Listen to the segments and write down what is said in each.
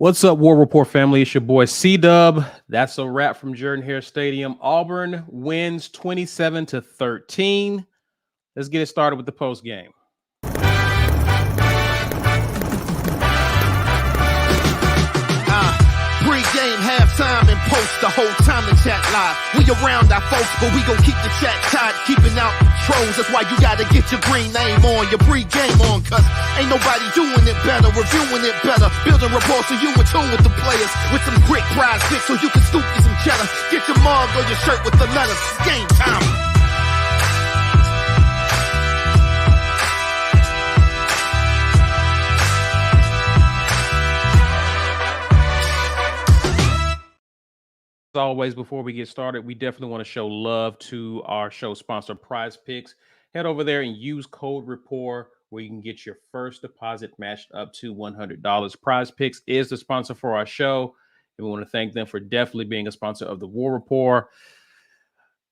What's up, War Report family? It's your boy C-Dub. That's a wrap from Jordan-Hare Stadium. Auburn wins 27-13. Let's get it started with the post game. Pre-game, halftime, and post the whole time the chat live. We around our folks, but we gon' keep the chat tight, keeping out trolls. That's why you gotta get your green name on, your pre-game on, cause ain't nobody doing it better, reviewing it better, building rapport so you in tune with the players, with some grit, pride, stick, so you can scoop you some cheddar. Get your mug or your shirt with the letters. Game time. As always, before we get started, we definitely want to show love to our show sponsor, Prize Picks. Head over there and use code RAPPORT where you can get your first deposit matched up to $100. Prize Picks is the sponsor for our show, and we want to thank them for definitely being a sponsor of the War Report.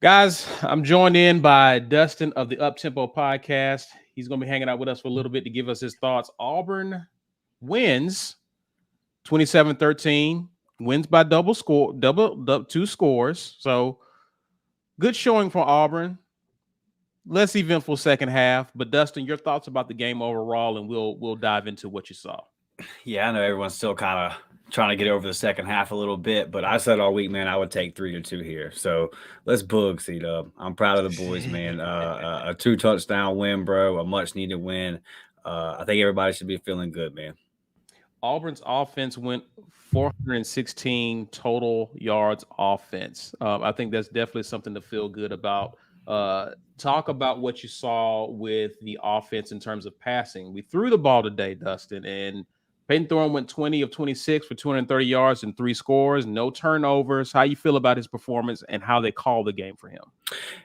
Guys, I'm joined in by Dustin of the Uptempo podcast. He's going to be hanging out with us for a little bit to give us his thoughts. Auburn wins 27-13. Wins by double two scores. So good showing for Auburn. Less eventful second half. But Dustin, your thoughts about the game overall, and we'll dive into what you saw. Yeah, I know everyone's still kind of trying to get over the second half a little bit, but I said all week, man, I would take 3-2 here. So let's boog, C-Dub. I'm proud of the boys, man. A 2-touchdown win, bro. A much-needed win. I think everybody should be feeling good, man. Auburn's offense went 416 total yards offense. I think that's definitely something to feel good about. Talk about what you saw with the offense in terms of passing. We threw the ball today, Dustin, and Peyton Thorne went 20 of 26 for 230 yards and 3 scores, no turnovers. How you feel about his performance and how they call the game for him?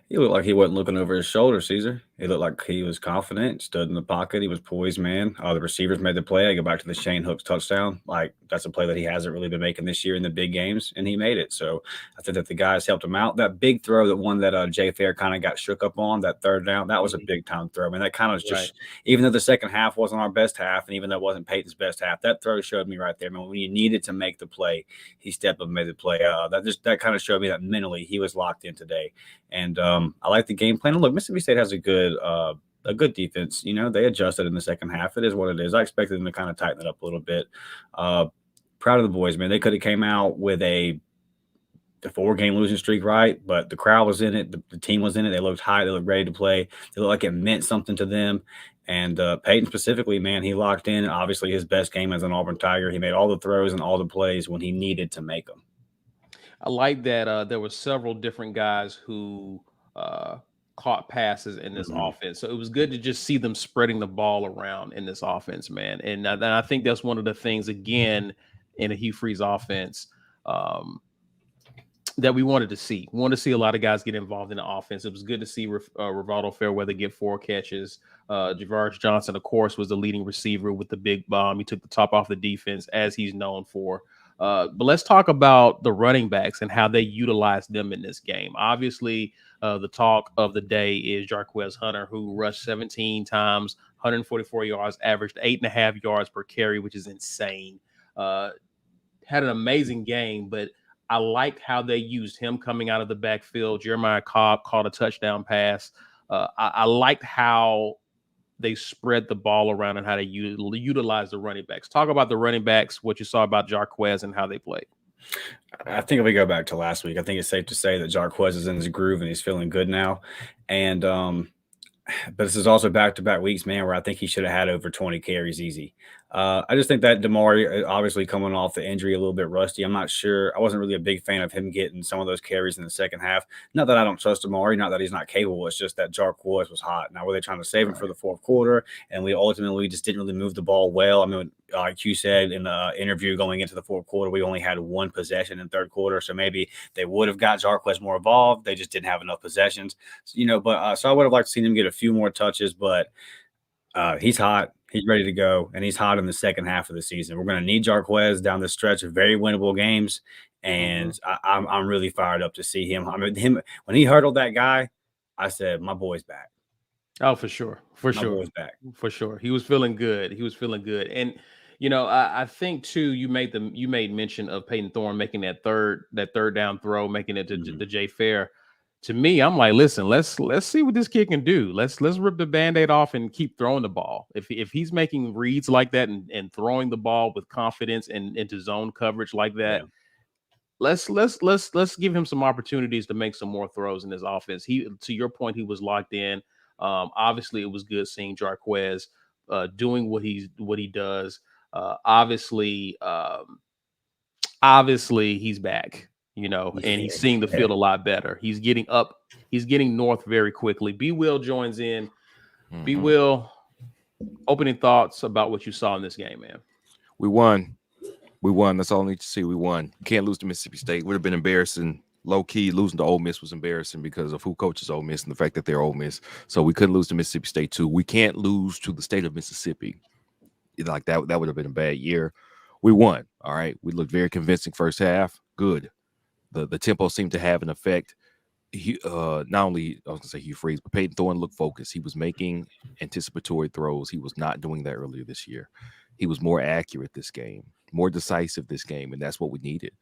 He looked like he wasn't looking over his shoulder, Caesar. He looked like he was confident, stood in the pocket. He was poised, man. The receivers made the play. I go back to the Shane Hooks touchdown. Like, that's a play that he hasn't really been making this year in the big games, and he made it. So I think that the guys helped him out. That big throw, that one that Jay Fair kind of got shook up on, that third down, that was a big-time throw. I mean, that kind of just even though the second half wasn't our best half, and even though it wasn't Peyton's best half, that throw showed me right there, man, when you needed to make the play, he stepped up and made the play. That kind of showed me that mentally he was locked in today. And I like the game plan. And look, Mississippi State has a good defense. You know, they adjusted in the second half. It is what it is. I expected them to kind of tighten it up a little bit. Proud of the boys, man. They could have came out with the 4-game losing streak, right? But the crowd was in it. The team was in it. They looked high. They looked ready to play. They looked like it meant something to them. And Peyton specifically, man, he locked in. Obviously, his best game as an Auburn Tiger. He made all the throws and all the plays when he needed to make them. I like that there were several different guys who caught passes in this offense. So it was good to just see them spreading the ball around in this offense, man. And I think that's one of the things, again, in a Hugh Freeze offense that we wanted to see. We wanted to see a lot of guys get involved in the offense. It was good to see Rivaldo Fairweather get 4 catches. Javarius Johnson, of course, was the leading receiver with the big bomb. He took the top off the defense, as he's known for. But let's talk about the running backs and how they utilized them in this game. Obviously, the talk of the day is Jarquez Hunter, who rushed 17 times, 144 yards, averaged 8.5 yards per carry, which is insane. Had an amazing game, but I liked how they used him coming out of the backfield. Jeremiah Cobb caught a touchdown pass. I liked how they spread the ball around and how they utilize the running backs. Talk about the running backs, what you saw about Jarquez and how they played. I think if we go back to last week, I think it's safe to say that Jarquez is in his groove and he's feeling good now. And but this is also back-to-back weeks, man, where I think he should have had over 20 carries easy. I just think that Damari, obviously coming off the injury, a little bit rusty. I'm not sure. I wasn't really a big fan of him getting some of those carries in the second half. Not that I don't trust Damari, not that he's not capable. It's just that Jarquez was hot. Now, were they trying to save him for the fourth quarter? And we ultimately just didn't really move the ball well. I mean, like you said in the interview going into the fourth quarter, we only had 1 possession in third quarter. So maybe they would have got Jarquez more involved. They just didn't have enough possessions, you know. But so I would have liked to see him get a few more touches, but he's hot. He's ready to go, and he's hot in the second half of the season. We're going to need Jarquez down the stretch of very winnable games, and I'm really fired up to see him. I mean, when he hurdled that guy, I said, my boy's back. Oh, for sure. For My sure. boy's back. For sure. He was feeling good. And I think too. You made mention of Peyton Thorne making that third down throw, making it to the Jay Fair. To me, I'm like, listen, let's see what this kid can do. Let's rip the Band-Aid off and keep throwing the ball. If he's making reads like that and throwing the ball with confidence and into zone coverage like that, let's give him some opportunities to make some more throws in his offense. To your point, he was locked in. Obviously, it was good seeing Jarquez doing what he does. Obviously, he's back, and he's seeing the field a lot better. He's getting north very quickly. B. Will joins in. B. Will, opening thoughts about what you saw in this game, man. We won. That's all I need to see. We won. Can't lose to Mississippi State. Would have been embarrassing. Low key, losing to Ole Miss was embarrassing because of who coaches Ole Miss and the fact that they're Ole Miss. So we couldn't lose to Mississippi State too. We can't lose to the state of Mississippi. Like that would have been a bad year. We won. All right. We looked very convincing first half. Good. The tempo seemed to have an effect. Not only I was gonna say Hugh Freeze, but Peyton Thorne looked focused. He was making anticipatory throws. He was not doing that earlier this year. He was more accurate this game, more decisive this game, and that's what we needed.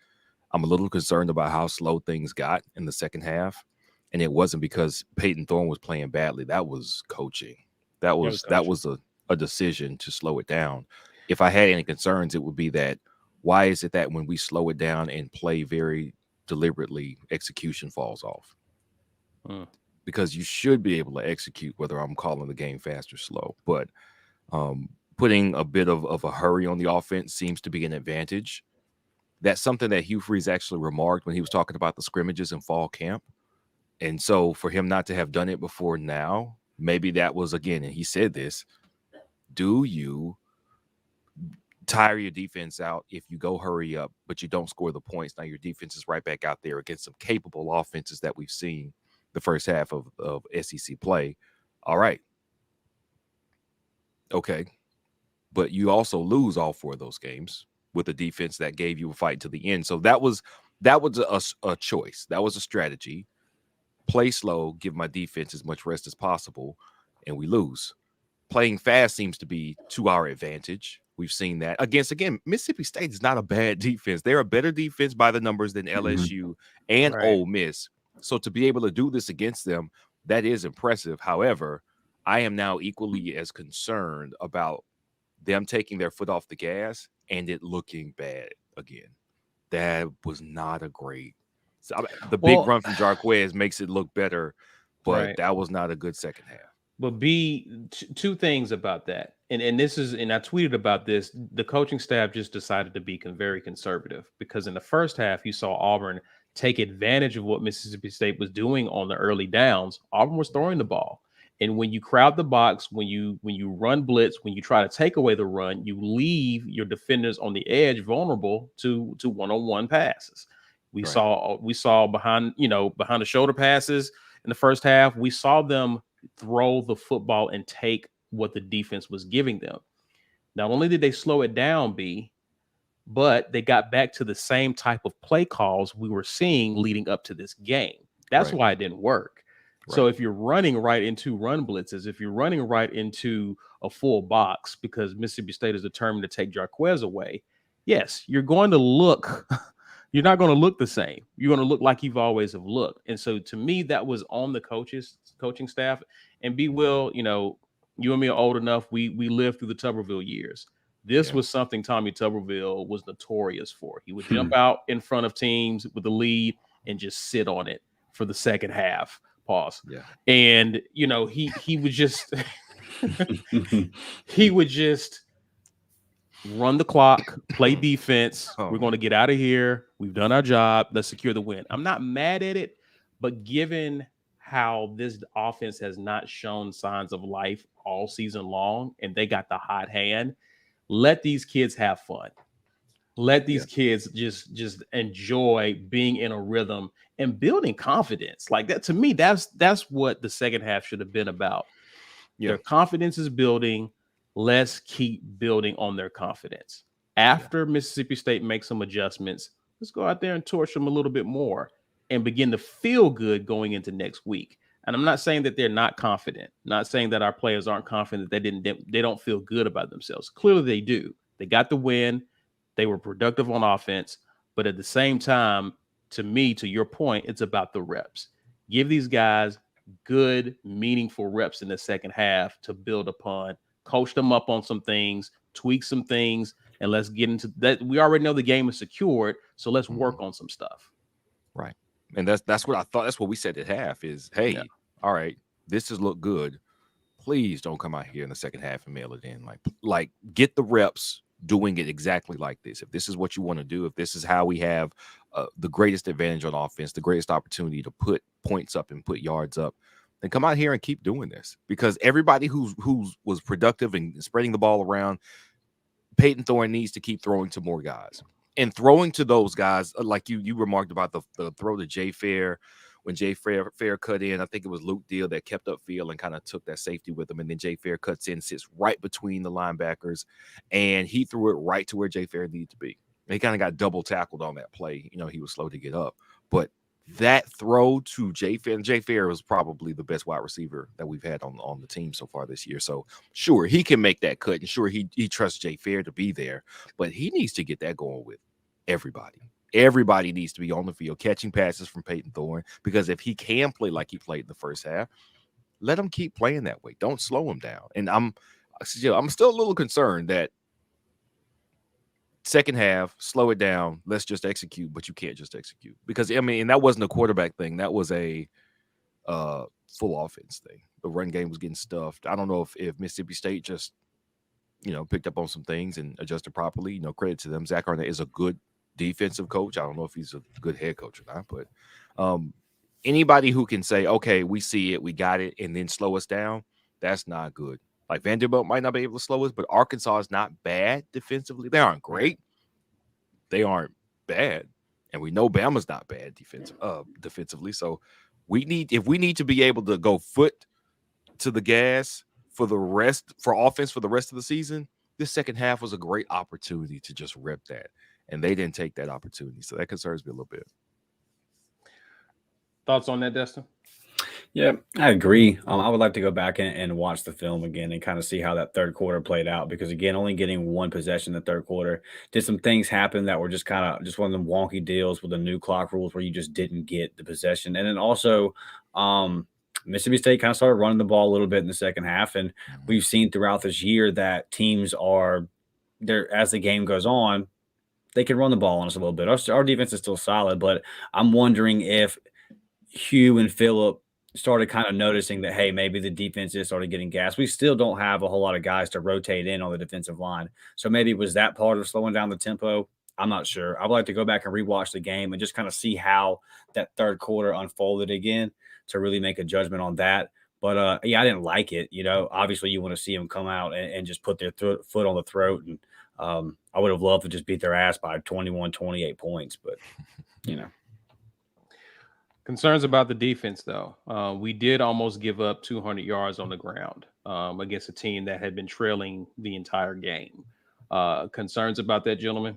I'm a little concerned about how slow things got in the second half, and it wasn't because Peyton Thorne was playing badly. That was coaching. That was a decision to slow it down. If I had any concerns, it would be that why is it that when we slow it down and play very deliberately, execution falls off? Because you should be able to execute whether I'm calling the game fast or slow. But putting a bit of a hurry on the offense seems to be an advantage. That's something that Hugh Freeze actually remarked when he was talking about the scrimmages in fall camp. And so for him not to have done it before now, maybe that was, again, and he said this, do you tire your defense out if you go hurry up, but you don't score the points? Now your defense is right back out there against some capable offenses that we've seen the first half of SEC play. All right. Okay. But you also lose all four of those games with a defense that gave you a fight to the end. So that was a choice. That was a strategy. Play slow, give my defense as much rest as possible, and we lose. Playing fast seems to be to our advantage. We've seen that again, Mississippi State is not a bad defense. They're a better defense by the numbers than LSU and Ole Miss. So to be able to do this against them, that is impressive. However, I am now equally as concerned about them taking their foot off the gas and it looking bad again. That was not a great. The big run from Jarquez makes it look better, but that was not a good second half. But two things about that, and I tweeted about this. The coaching staff just decided to be very conservative because in the first half you saw Auburn take advantage of what Mississippi State was doing on the early downs. Auburn was throwing the ball. And when you crowd the box, when you run blitz, when you try to take away the run, you leave your defenders on the edge vulnerable to one-on-one passes. We saw behind the shoulder passes in the first half. We saw them throw the football and take what the defense was giving them. Not only did they slow it down, but they got back to the same type of play calls we were seeing leading up to this game. That's why it didn't work. So if you're running right into run blitzes, if you're running right into a full box because Mississippi State is determined to take Jarquez away, yes, you're not going to look the same. You're going to look like you've always have looked. And so to me, that was on the coaching staff. And you and me are old enough. We lived through the Tuberville years. This was something Tommy Tuberville was notorious for. He would jump out in front of teams with the lead and just sit on it for the second half. Pause. Yeah. And he would just run the clock, play defense. We're going to get out of here. We've done our job. Let's secure the win. I'm not mad at it, but given how this offense has not shown signs of life all season long, and they got the hot hand, let these kids have fun. Let these kids just enjoy being in a rhythm and building confidence. Like that, to me, that's what the second half should have been about. Their confidence is building. Let's keep building on their confidence. After Mississippi State makes some adjustments, let's go out there and torch them a little bit more and begin to feel good going into next week. And I'm not saying that they're not confident. I'm not saying that our players aren't confident, they don't feel good about themselves. Clearly they do. They got the win. They were productive on offense. But at the same time, to me, to your point, it's about the reps. Give these guys good, meaningful reps in the second half to build upon. Coach them up on some things, tweak some things, and let's get into that. We already know the game is secured, so let's work on some stuff. Right. And that's what I thought. That's what we said at half is, hey, all right, this has looked good. Please don't come out here in the second half and mail it in. Like get the reps doing it exactly like this. If this is what you want to do, if this is how we have the greatest advantage on offense, the greatest opportunity to put points up and put yards up, then come out here and keep doing this. Because everybody who was productive and spreading the ball around, Peyton Thorne needs to keep throwing to more guys. And throwing to those guys, like you remarked about the throw to Jay Fair, when Jay Fair cut in, I think it was Luke Deal that kept up field and kind of took that safety with him. And then Jay Fair cuts in, sits right between the linebackers, and he threw it right to where Jay Fair needed to be. And he kind of got double tackled on that play. You know, he was slow to get up. But that throw to Jay Fair, and Jay Fair was probably the best wide receiver that we've had on the team so far this year. So sure, he can make that cut, and sure, he trusts Jay Fair to be there, but he needs to get that going with everybody. Everybody needs to be on the field catching passes from Peyton Thorne, because if he can play like he played in the first half, let him keep playing that way. Don't slow him down. And I'm still a little concerned that second half, slow it down. Let's just execute, but you can't just execute, because I mean, and that wasn't a quarterback thing. That was a full offense thing. The run game was getting stuffed. I don't know if Mississippi State just, picked up on some things and adjusted properly. Credit to them. Zach Arnett is a good defensive coach. I don't know if he's a good head coach or not, but anybody who can say, okay, we see it, we got it, and then slow us down, that's not good. Like Vanderbilt might not be able to slow us, but Arkansas is not bad defensively. They aren't great. They aren't bad. And we know Bama's not bad defensively. So if we need to be able to go foot to the gas for offense for the rest of the season, this second half was a great opportunity to just rep that. And they didn't take that opportunity. So that concerns me a little bit. Thoughts on that, Destin? Yeah, I agree. I would like to go back and watch the film again and kind of see how that third quarter played out, because, again, only getting one possession in the third quarter, did some things happen that were just one of them wonky deals with the new clock rules where you just didn't get the possession. And then also Mississippi State kind of started running the ball a little bit in the second half, and we've seen throughout this year that teams are there as the game goes on. They can run the ball on us a little bit. Our defense is still solid, but I'm wondering if Hugh and Phillip started kind of noticing that, hey, maybe the defense is started getting gas. We still don't have a whole lot of guys to rotate in on the defensive line. So maybe was that part of slowing down the tempo? I'm not sure. I would like to go back and rewatch the game and just kind of see how that third quarter unfolded again to really make a judgment on that. But, yeah, I didn't like it. Obviously you want to see them come out and just put their foot on the throat. And I would have loved to just beat their ass by 21, 28 points. But, Concerns about the defense, though. We did almost give up 200 yards on the ground against a team that had been trailing the entire game. Concerns about that, gentlemen?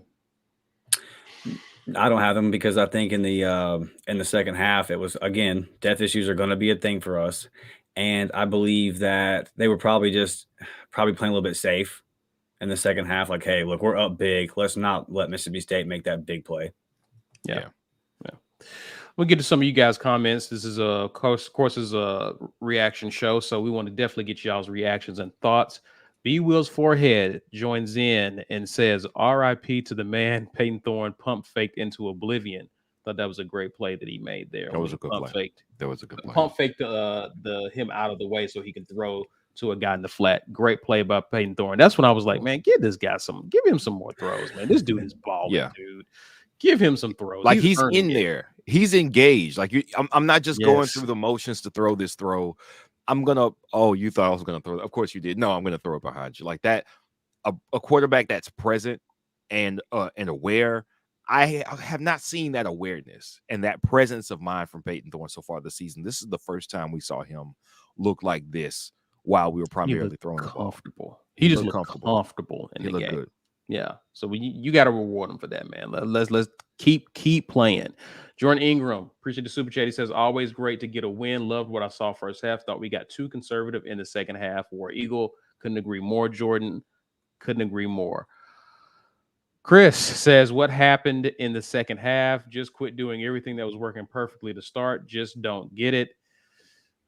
I don't have them, because I think in the second half, it was, again, depth issues are going to be a thing for us. And I believe that they were probably playing a little bit safe in the second half. Like, hey, look, we're up big. Let's not let Mississippi State make that big play. Yeah. We'll get to some of you guys' comments. This is of course is a reaction show, so we want to definitely get y'all's reactions and thoughts. B Will's forehead joins in and says, "R.I.P. to the man Peyton Thorne pump faked into oblivion." Thought that was a great play that he made there. That was a good play. That was a good play. Pump faked him out of the way so he could throw to a guy in the flat. Great play by Peyton Thorne. That's when I was like, man, give him some more throws, man. This dude is balling, dude. Give him some throws. Like he's in there. He's engaged. Like I'm not just going through the motions to throw this throw. I'm gonna. Oh, you thought I was gonna throw it? Of course you did. No, I'm gonna throw it behind you. Like that. A quarterback that's present and aware. I have not seen that awareness and that presence of mind from Peyton Thorne so far this season. This is the first time we saw him look like this while we were primarily throwing the ball. He just looked comfortable in the game. Good. Yeah, so you got to reward him for that, man. Let's keep playing. Jordan Ingram, appreciate the super chat. He says, always great to get a win. Loved what I saw first half. Thought we got too conservative in the second half. War Eagle, couldn't agree more. Jordan, couldn't agree more. Chris says, what happened in the second half? Just quit doing everything that was working perfectly to start. Just don't get it.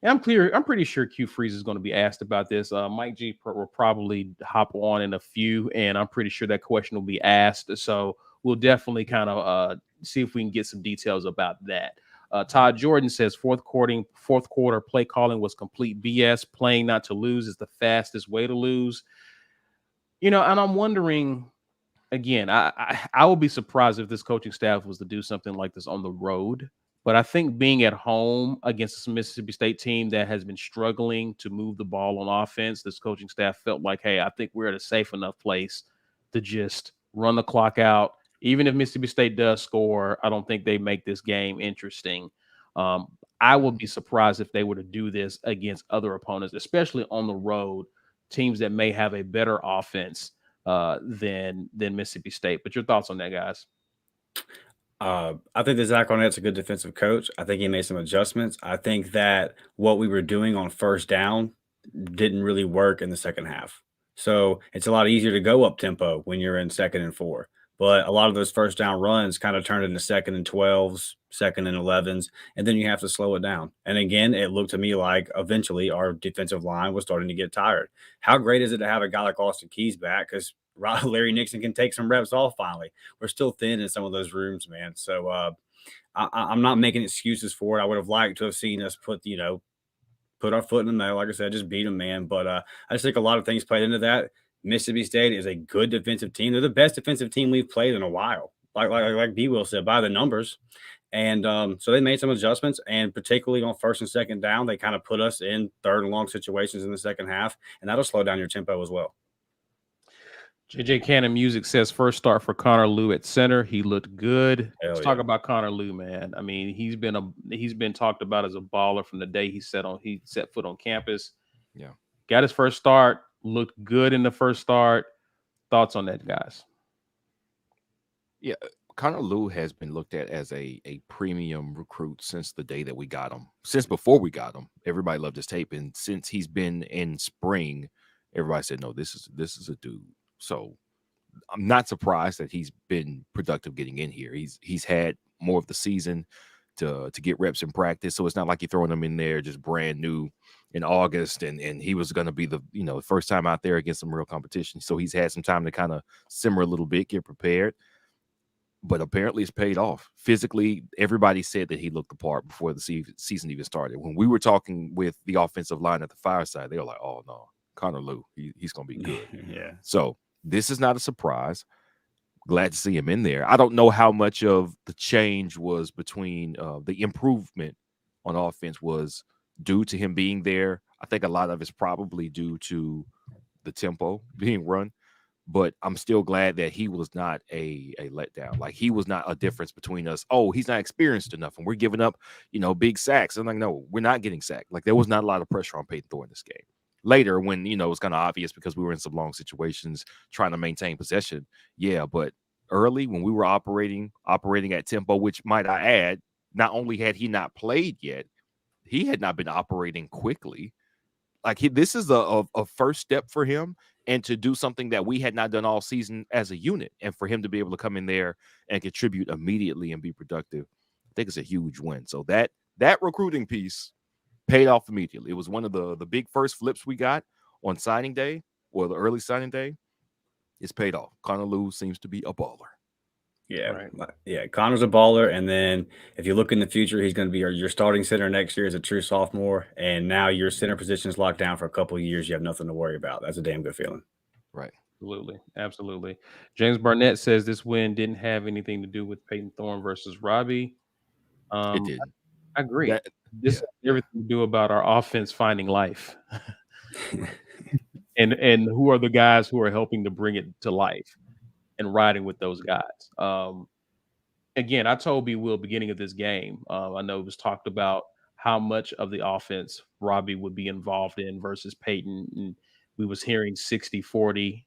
And I'm pretty sure Q Freeze is going to be asked about this. Mike G will probably hop on in a few, and I'm pretty sure that question will be asked. So we'll definitely kind of see if we can get some details about that. Todd Jordan says fourth quarter play calling was complete BS. Playing not to lose is the fastest way to lose. And I'm wondering again. I will be surprised if this coaching staff was to do something like this on the road. But I think being at home against a Mississippi State team that has been struggling to move the ball on offense, this coaching staff felt like, hey, I think we're at a safe enough place to just run the clock out. Even if Mississippi State does score, I don't think they make this game interesting. I would be surprised if they were to do this against other opponents, especially on the road, teams that may have a better offense than Mississippi State. But your thoughts on that, guys? I think that Zach Arnett's a good defensive coach. I think he made some adjustments. I think that what we were doing on first down didn't really work in the second half. So it's a lot easier to go up tempo when you're in 2nd and 4. But a lot of those first down runs kind of turned into 2nd and 12s, 2nd and 11s, and then you have to slow it down. And again, it looked to me like eventually our defensive line was starting to get tired. How great is it to have a guy like Austin Keys back? Because Larry Nixon can take some reps off finally. We're still thin in some of those rooms, man. So I'm not making excuses for it. I would have liked to have seen us put our foot in the middle. Like I said, just beat them, man. But I just think a lot of things played into that. Mississippi State is a good defensive team. They're the best defensive team we've played in a while. Like B. Will said, by the numbers. And so they made some adjustments, and particularly on first and second down, they kind of put us in 3rd and long situations in the second half, and that'll slow down your tempo as well. JJ Cannon Music says first start for Connor Lew at center. He looked good. Let's talk about Connor Lew, man. I mean, he's been talked about as a baller from the day he set foot on campus. Yeah, got his first start. Looked good in the first start. Thoughts on that, guys? Yeah, Connor Lew has been looked at as a premium recruit since the day that we got him. Since before we got him, everybody loved his tape, and since he's been in spring, everybody said, "No, this is a dude." So I'm not surprised that he's been productive getting in here. He's had more of the season to get reps in practice, so it's not like you're throwing him in there just brand new in August, and he was going to be the first time out there against some real competition. So he's had some time to kind of simmer a little bit, get prepared. But apparently it's paid off. Physically, everybody said that he looked the part before the season even started. When we were talking with the offensive line at the fireside, they were like, "Oh no, Connor Lew, he's going to be good." Yeah. So this is not a surprise. Glad to see him in there. I don't know how much of the change was between the improvement on offense was due to him being there. I think a lot of it's probably due to the tempo being run, but I'm still glad that he was not a letdown. Like, he was not a difference between us. Oh, he's not experienced enough and we're giving up, big sacks. I'm like, no, we're not getting sacked. Like, there was not a lot of pressure on Peyton Thorne this game. Later, when, it was kind of obvious because we were in some long situations trying to maintain possession. Yeah, but early when we were operating at tempo, which might I add, not only had he not played yet, he had not been operating quickly. Like, this is a first step for him, and to do something that we had not done all season as a unit, and for him to be able to come in there and contribute immediately and be productive, I think it's a huge win. So that recruiting piece paid off immediately. It was one of the big first flips we got on signing day, or the early signing day. It's paid off. Connor Lew seems to be a baller. Yeah, right. Yeah. Connor's a baller, and then if you look in the future, he's going to be your starting center next year as a true sophomore. And now your center position is locked down for a couple of years. You have nothing to worry about. That's a damn good feeling. Right. Absolutely. James Barnett says this win didn't have anything to do with Peyton Thorne versus Robbie. It did. I agree. This has everything to do about our offense finding life. and who are the guys who are helping to bring it to life and riding with those guys. Again, I told B. Will beginning of this game, I know it was talked about how much of the offense Robbie would be involved in versus Peyton. And we was hearing 60-40,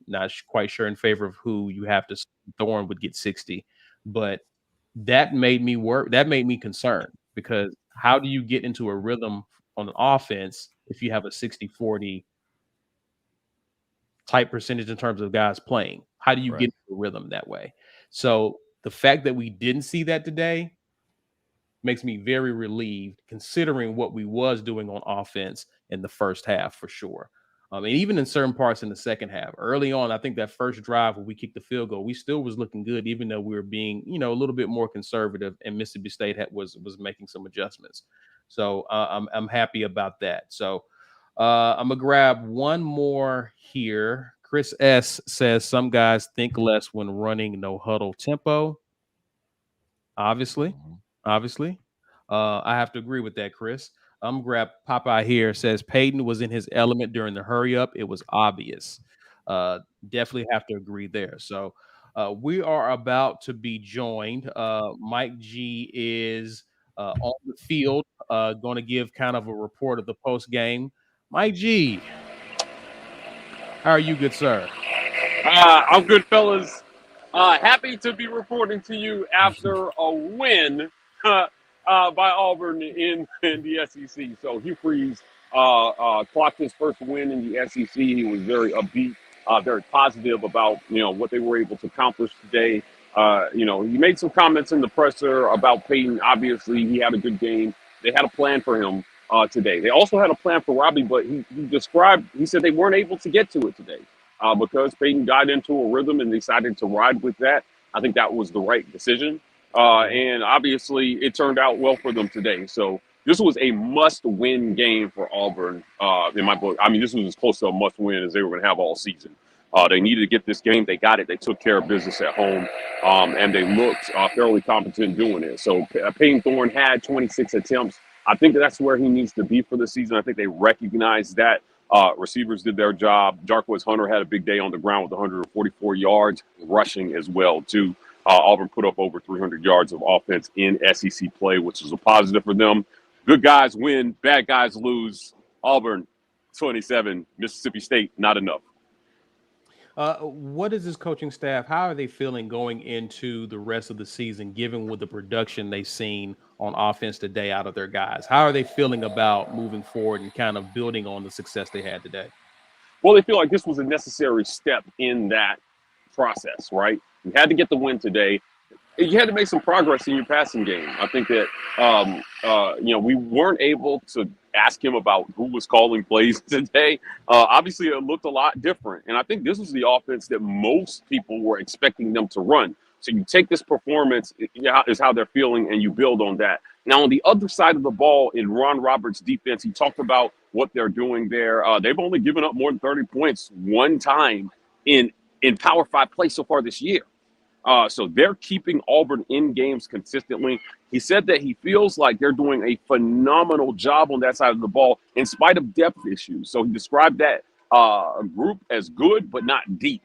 not quite sure in favor of who you have to. Thorne would get 60, but that made me work. That made me concerned, because how do you get into a rhythm on an offense if you have a 60-40 type percentage in terms of guys playing? How do you get into the rhythm that way. So the fact that we didn't see that today makes me very relieved, considering what we was doing on offense in the first half for sure. And even in certain parts in the second half, early on, I think that first drive where we kicked the field goal, we still was looking good, even though we were being, a little bit more conservative, and Mississippi State was making some adjustments. So I'm happy about that. So I'm gonna grab one more here. Chris S says some guys think less when running no huddle tempo. Obviously. I have to agree with that, Chris. I'm grab Popeye here says Peyton was in his element during the hurry up. It was obvious. Definitely have to agree there. So we are about to be joined. Mike G is on the field, going to give kind of a report of the post game. Mike G, how are you, good sir? I'm good, fellas. Happy to be reporting to you after a win by Auburn in the SEC. So Hugh Freeze clocked his first win in the SEC. He was very upbeat, very positive about what they were able to accomplish today. He made some comments in the presser about Peyton. Obviously, he had a good game. They had a plan for him today. They also had a plan for Robbie, but he said they weren't able to get to it today. Because Peyton got into a rhythm and decided to ride with that. I think that was the right decision. And obviously, it turned out well for them today. So this was a must-win game for Auburn in my book. I mean, this was as close to a must-win as they were going to have all season. They needed to get this game. They got it. They took care of business at home, and they looked fairly competent doing it. So Peyton Thorne had 26 attempts. I think that's where he needs to be for the season. I think they recognize that. Receivers did their job. Jarquez Hunter had a big day on the ground with 144 yards, rushing as well, too. Auburn put up over 300 yards of offense in SEC play, which is a positive for them. Good guys win, bad guys lose. Auburn, 27. Mississippi State, not enough. What is this coaching staff? How are they feeling going into the rest of the season, given with the production they've seen on offense today out of their guys? How are they feeling about moving forward and kind of building on the success they had today? Well, they feel like this was a necessary step in that process, right? You had to get the win today. You had to make some progress in your passing game. I think that, we weren't able to ask him about who was calling plays today. Obviously, it looked a lot different. And I think this was the offense that most people were expecting them to run. So you take this performance, is how they're feeling, and you build on that. Now, on the other side of the ball, in Ron Roberts' defense, he talked about what they're doing there. They've only given up more than 30 points one time in Power 5 play so far this year. So they're keeping Auburn in games consistently. He said that he feels like they're doing a phenomenal job on that side of the ball in spite of depth issues. So he described that group as good but not deep.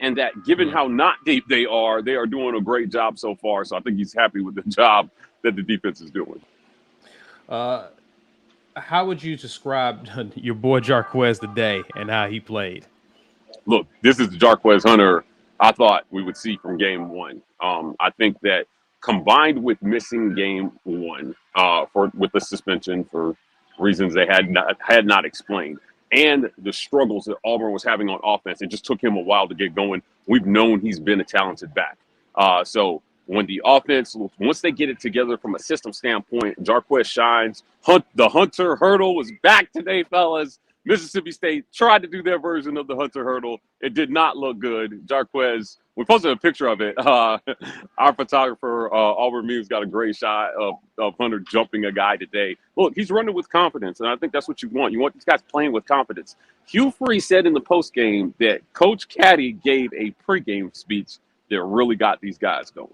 And that given how not deep they are doing a great job so far. So I think he's happy with the job that the defense is doing. How would you describe your boy Jarquez today and how he played? Look, this is the Jarquez Hunter I thought we would see from game one. I think that combined with missing game one with the suspension for reasons they had not explained, and the struggles that Auburn was having on offense, it just took him a while to get going. We've known he's been a talented back. So when the offense, once they get it together from a system standpoint, Jarquez shines. The Hunter hurdle was back today, fellas. Mississippi State tried to do their version of the Hunter hurdle. It did not look good. Jarquez, we posted a picture of it. Our photographer, Auburn Memes, got a great shot of Hunter jumping a guy today. Look, he's running with confidence, and I think that's what you want. You want these guys playing with confidence. Hugh Freeze said in the postgame that Coach Caddy gave a pregame speech that really got these guys going,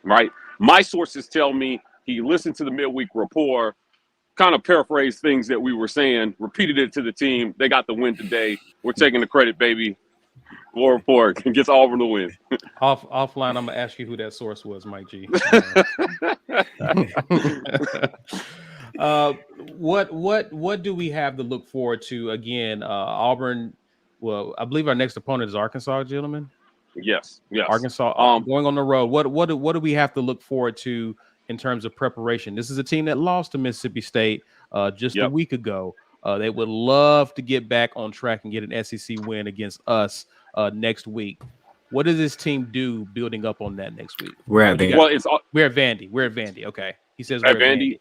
right? My sources tell me he listened to the midweek report, kind of paraphrased things that we were saying, repeated it to the team. They got the win today. We're taking the credit, baby. War report gets Auburn the win. Offline, I'm gonna ask you who that source was, Mike G. What do we have to look forward to again? Auburn. Well, I believe our next opponent is Arkansas, gentlemen. Yes. Arkansas going on the road. What do we have to look forward to in terms of preparation? This is a team that lost to Mississippi State just a week ago. They would love to get back on track and get an SEC win against us next week. What does this team do building up on that next week? We're at Vandy. Well, it's We're at Vandy. We're at Vandy. Okay. He says at we're at Vandy. Vandy.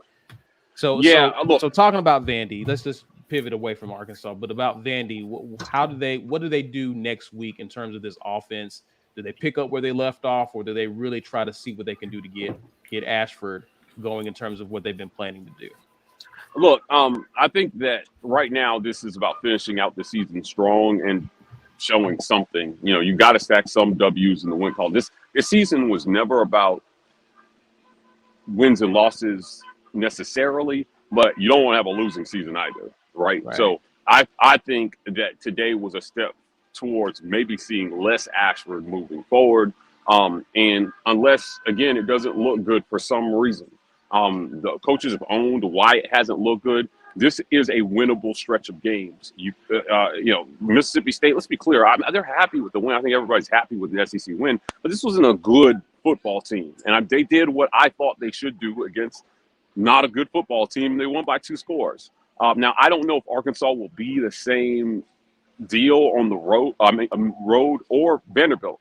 So Look, so talking about Vandy, let's just pivot away from Arkansas. But about Vandy, what do they do next week in terms of this offense? Do they pick up where they left off, or do they really try to see what they can do to get Ashford going in terms of what they've been planning to do? Look, I think that right now this is about finishing out the season strong and showing something. You know, you got to stack some W's in the win column. This season was never about wins and losses necessarily, but you don't want to have a losing season either, right? So I think that today was a step towards maybe seeing less Ashford moving forward. And unless, again, it doesn't look good for some reason, the coaches have owned why it hasn't looked good. This is a winnable stretch of games. You know, Mississippi State, let's be clear, they're happy with the win. I think everybody's happy with the SEC win, but this wasn't a good football team. And they did what I thought they should do against not a good football team. They won by 2 scores. Now, I don't know if Arkansas will be the same deal on the road, road or Vanderbilt.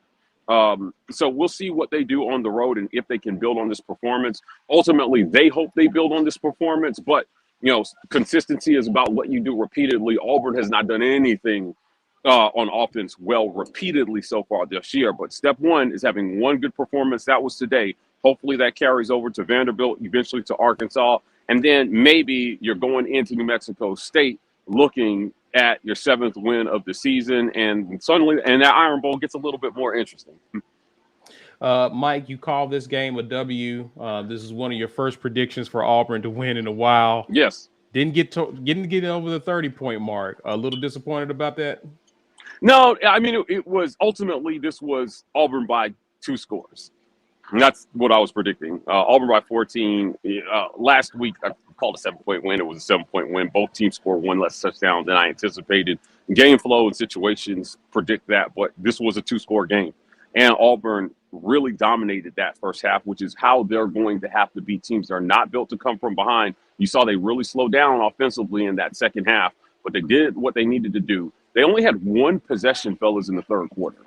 So we'll see what they do on the road and if they can build on this performance. Ultimately, they hope they build on this performance, but you know, consistency is about what you do repeatedly. Auburn has not done anything on offense well repeatedly so far this year. But step one is having one good performance. That was today. Hopefully that carries over to Vanderbilt, eventually to Arkansas. And then maybe you're going into New Mexico State looking at your 7th win of the season. And suddenly, and that Iron Bowl gets a little bit more interesting. Mike, you call this game a W. This is one of your first predictions for Auburn to win in a while. Yes. Didn't get over the 30-point mark. A little disappointed about that? No, I mean, it was ultimately this was Auburn by 2 scores. And that's what I was predicting. Auburn by 14. Last week, I called a 7-point win. It was a 7-point win. Both teams scored 1 less touchdown than I anticipated. Game flow and situations predict that, but this was a 2-score game. And Auburn really dominated that first half, which is how they're going to have to beat teams that are not built to come from behind. You saw they really slowed down offensively in that second half, but they did what they needed to do. They only had 1 possession, fellas, in the third quarter.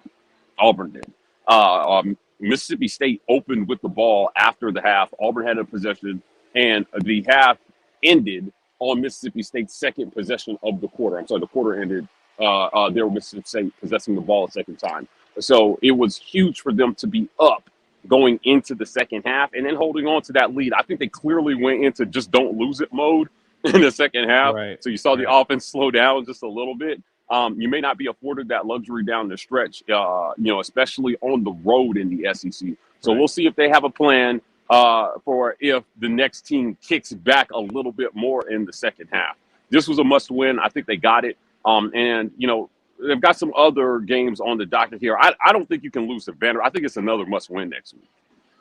Auburn did. Mississippi State opened with the ball after the half. Auburn had a possession, and the half ended on Mississippi State's second possession of the quarter. I'm sorry, the quarter ended. There were Mississippi State possessing the ball a second time. So it was huge for them to be up going into the second half and then holding on to that lead. I think they clearly went into just don't lose it mode in the second half. Right. So you saw the offense slow down just a little bit. You may not be afforded that luxury down the stretch, especially on the road in the SEC. So we'll see if they have a plan for if the next team kicks back a little bit more in the second half. This was a must win. I think they got it. And, you know, they've got some other games on the docket here. I don't think you can lose to Vanderbilt. I think it's another must win next week,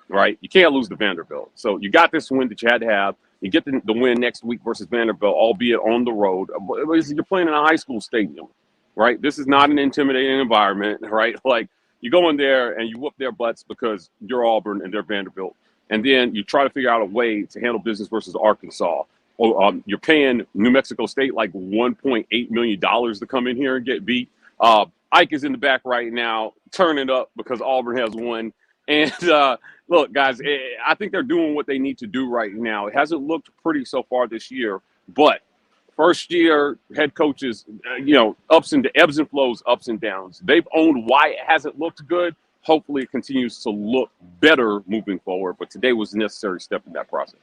right? You can't lose to Vanderbilt. So you got this win that you had to have. You get the win next week versus Vanderbilt, albeit on the road. You're playing in a high school stadium, right? This is not an intimidating environment, right? Like you go in there and you whoop their butts because you're Auburn and they're Vanderbilt. And then you try to figure out a way to handle business versus Arkansas. You're paying New Mexico State like $1.8 million to come in here and get beat. Ike is in the back right now, turning up because Auburn has won. And look, guys, I think they're doing what they need to do right now. It hasn't looked pretty so far this year, but first year head coaches, ebbs and flows, ups and downs. They've owned why it hasn't looked good. Hopefully it continues to look better moving forward. But today was a necessary step in that process.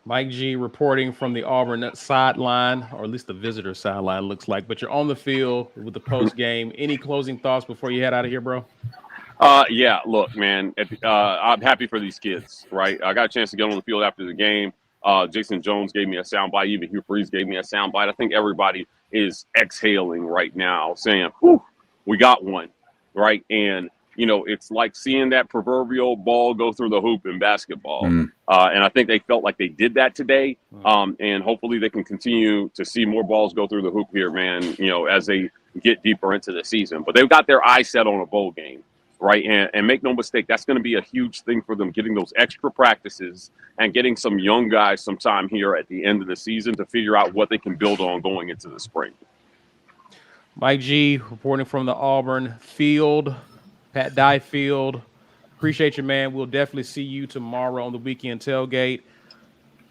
Mike G reporting from the Auburn sideline, or at least the visitor sideline looks like. But you're on the field with the post game. Any closing thoughts before you head out of here, bro? Yeah, look, man, I'm happy for these kids, right? I got a chance to get on the field after the game. Jason Jones gave me a soundbite. Even Hugh Freeze gave me a soundbite. I think everybody is exhaling right now, saying, whew, we got one, right? And, it's like seeing that proverbial ball go through the hoop in basketball. And I think they felt like they did that today. And hopefully they can continue to see more balls go through the hoop here, man, as they get deeper into the season. But they've got their eyes set on a bowl game. Right. And make no mistake, that's going to be a huge thing for them, getting those extra practices and getting some young guys some time here at the end of the season to figure out what they can build on going into the spring. Mike G reporting from the Auburn field. Pat Dyefield, appreciate you, man. We'll definitely see you tomorrow on the weekend tailgate.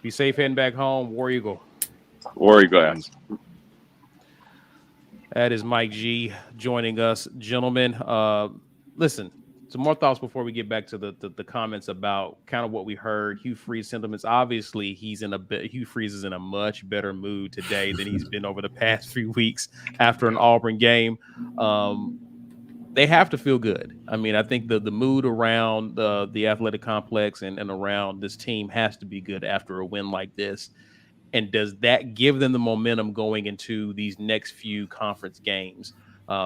Be safe heading back home. War Eagle. War Eagle, guys. That is Mike G joining us, gentlemen. Listen, some more thoughts before we get back to the comments about kind of what we heard. Hugh Freeze sentiments. Obviously, Hugh Freeze is in a much better mood today than he's been over the past few weeks after an Auburn game. They have to feel good. I mean, I think the mood around the athletic complex and around this team has to be good after a win like this. And does that give them the momentum going into these next few conference games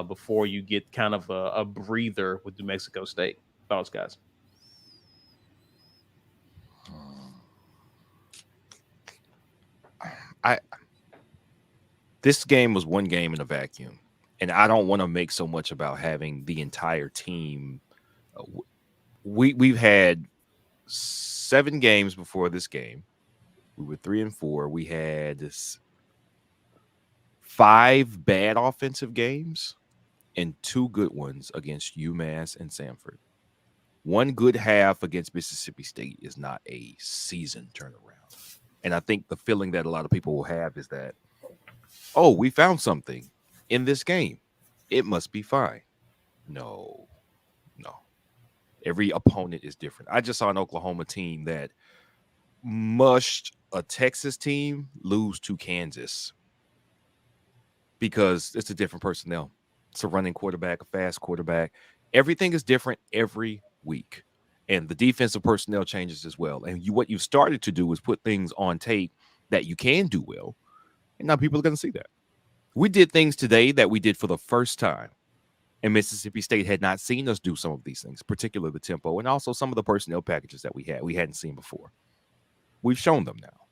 before you get kind of a breather with New Mexico State? Thoughts, guys? This game was one game in a vacuum, and I don't want to make so much about having the entire team. We've had 7 games before this game. We were 3-4. We had 5 bad offensive games and 2 good ones against UMass and Samford. 1 good half against Mississippi State is not a season turnaround. And I think the feeling that a lot of people will have is that, oh, we found something in this game. It must be fine. No. Every opponent is different. I just saw an Oklahoma team that mushed a Texas team lose to Kansas because it's a different personnel. It's a running quarterback, a fast quarterback. Everything is different every week. And the defensive personnel changes as well. And what you've started to do is put things on tape that you can do well. And now people are going to see that. We did things today that we did for the first time. And Mississippi State had not seen us do some of these things, particularly the tempo and also some of the personnel packages that we hadn't seen before. We've shown them now.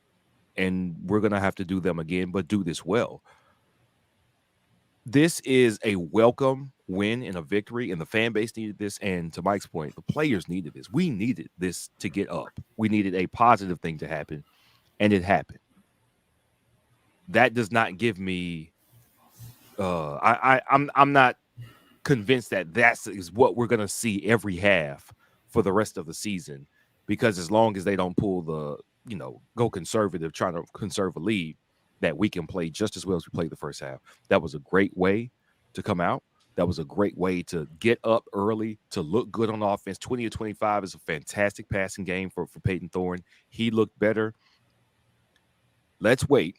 And we're going to have to do them again, but do this well. This is a welcome win and a victory, and the fan base needed this. And to Mike's point, the players needed this. We needed this to get up. We needed a positive thing to happen, and it happened. That does not give me. I'm not convinced that is what we're going to see every half for the rest of the season, because as long as they don't pull the go conservative, trying to conserve a lead, that we can play just as well as we played the first half. That was a great way to come out. That was a great way to get up early, to look good on offense. 20-25 is a fantastic passing game for Peyton Thorne. He looked better. Let's wait.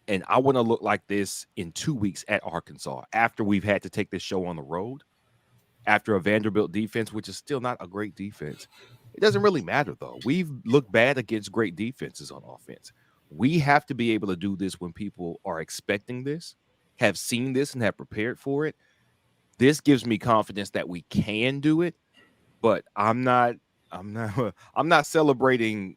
And I want to look like this in 2 weeks at Arkansas after we've had to take this show on the road, after a Vanderbilt defense, which is still not a great defense. It doesn't really matter, though. We've looked bad against great defenses on offense. We have to be able to do this when people are expecting this, have seen this, and have prepared for it. This gives me confidence that we can do it, but I'm not celebrating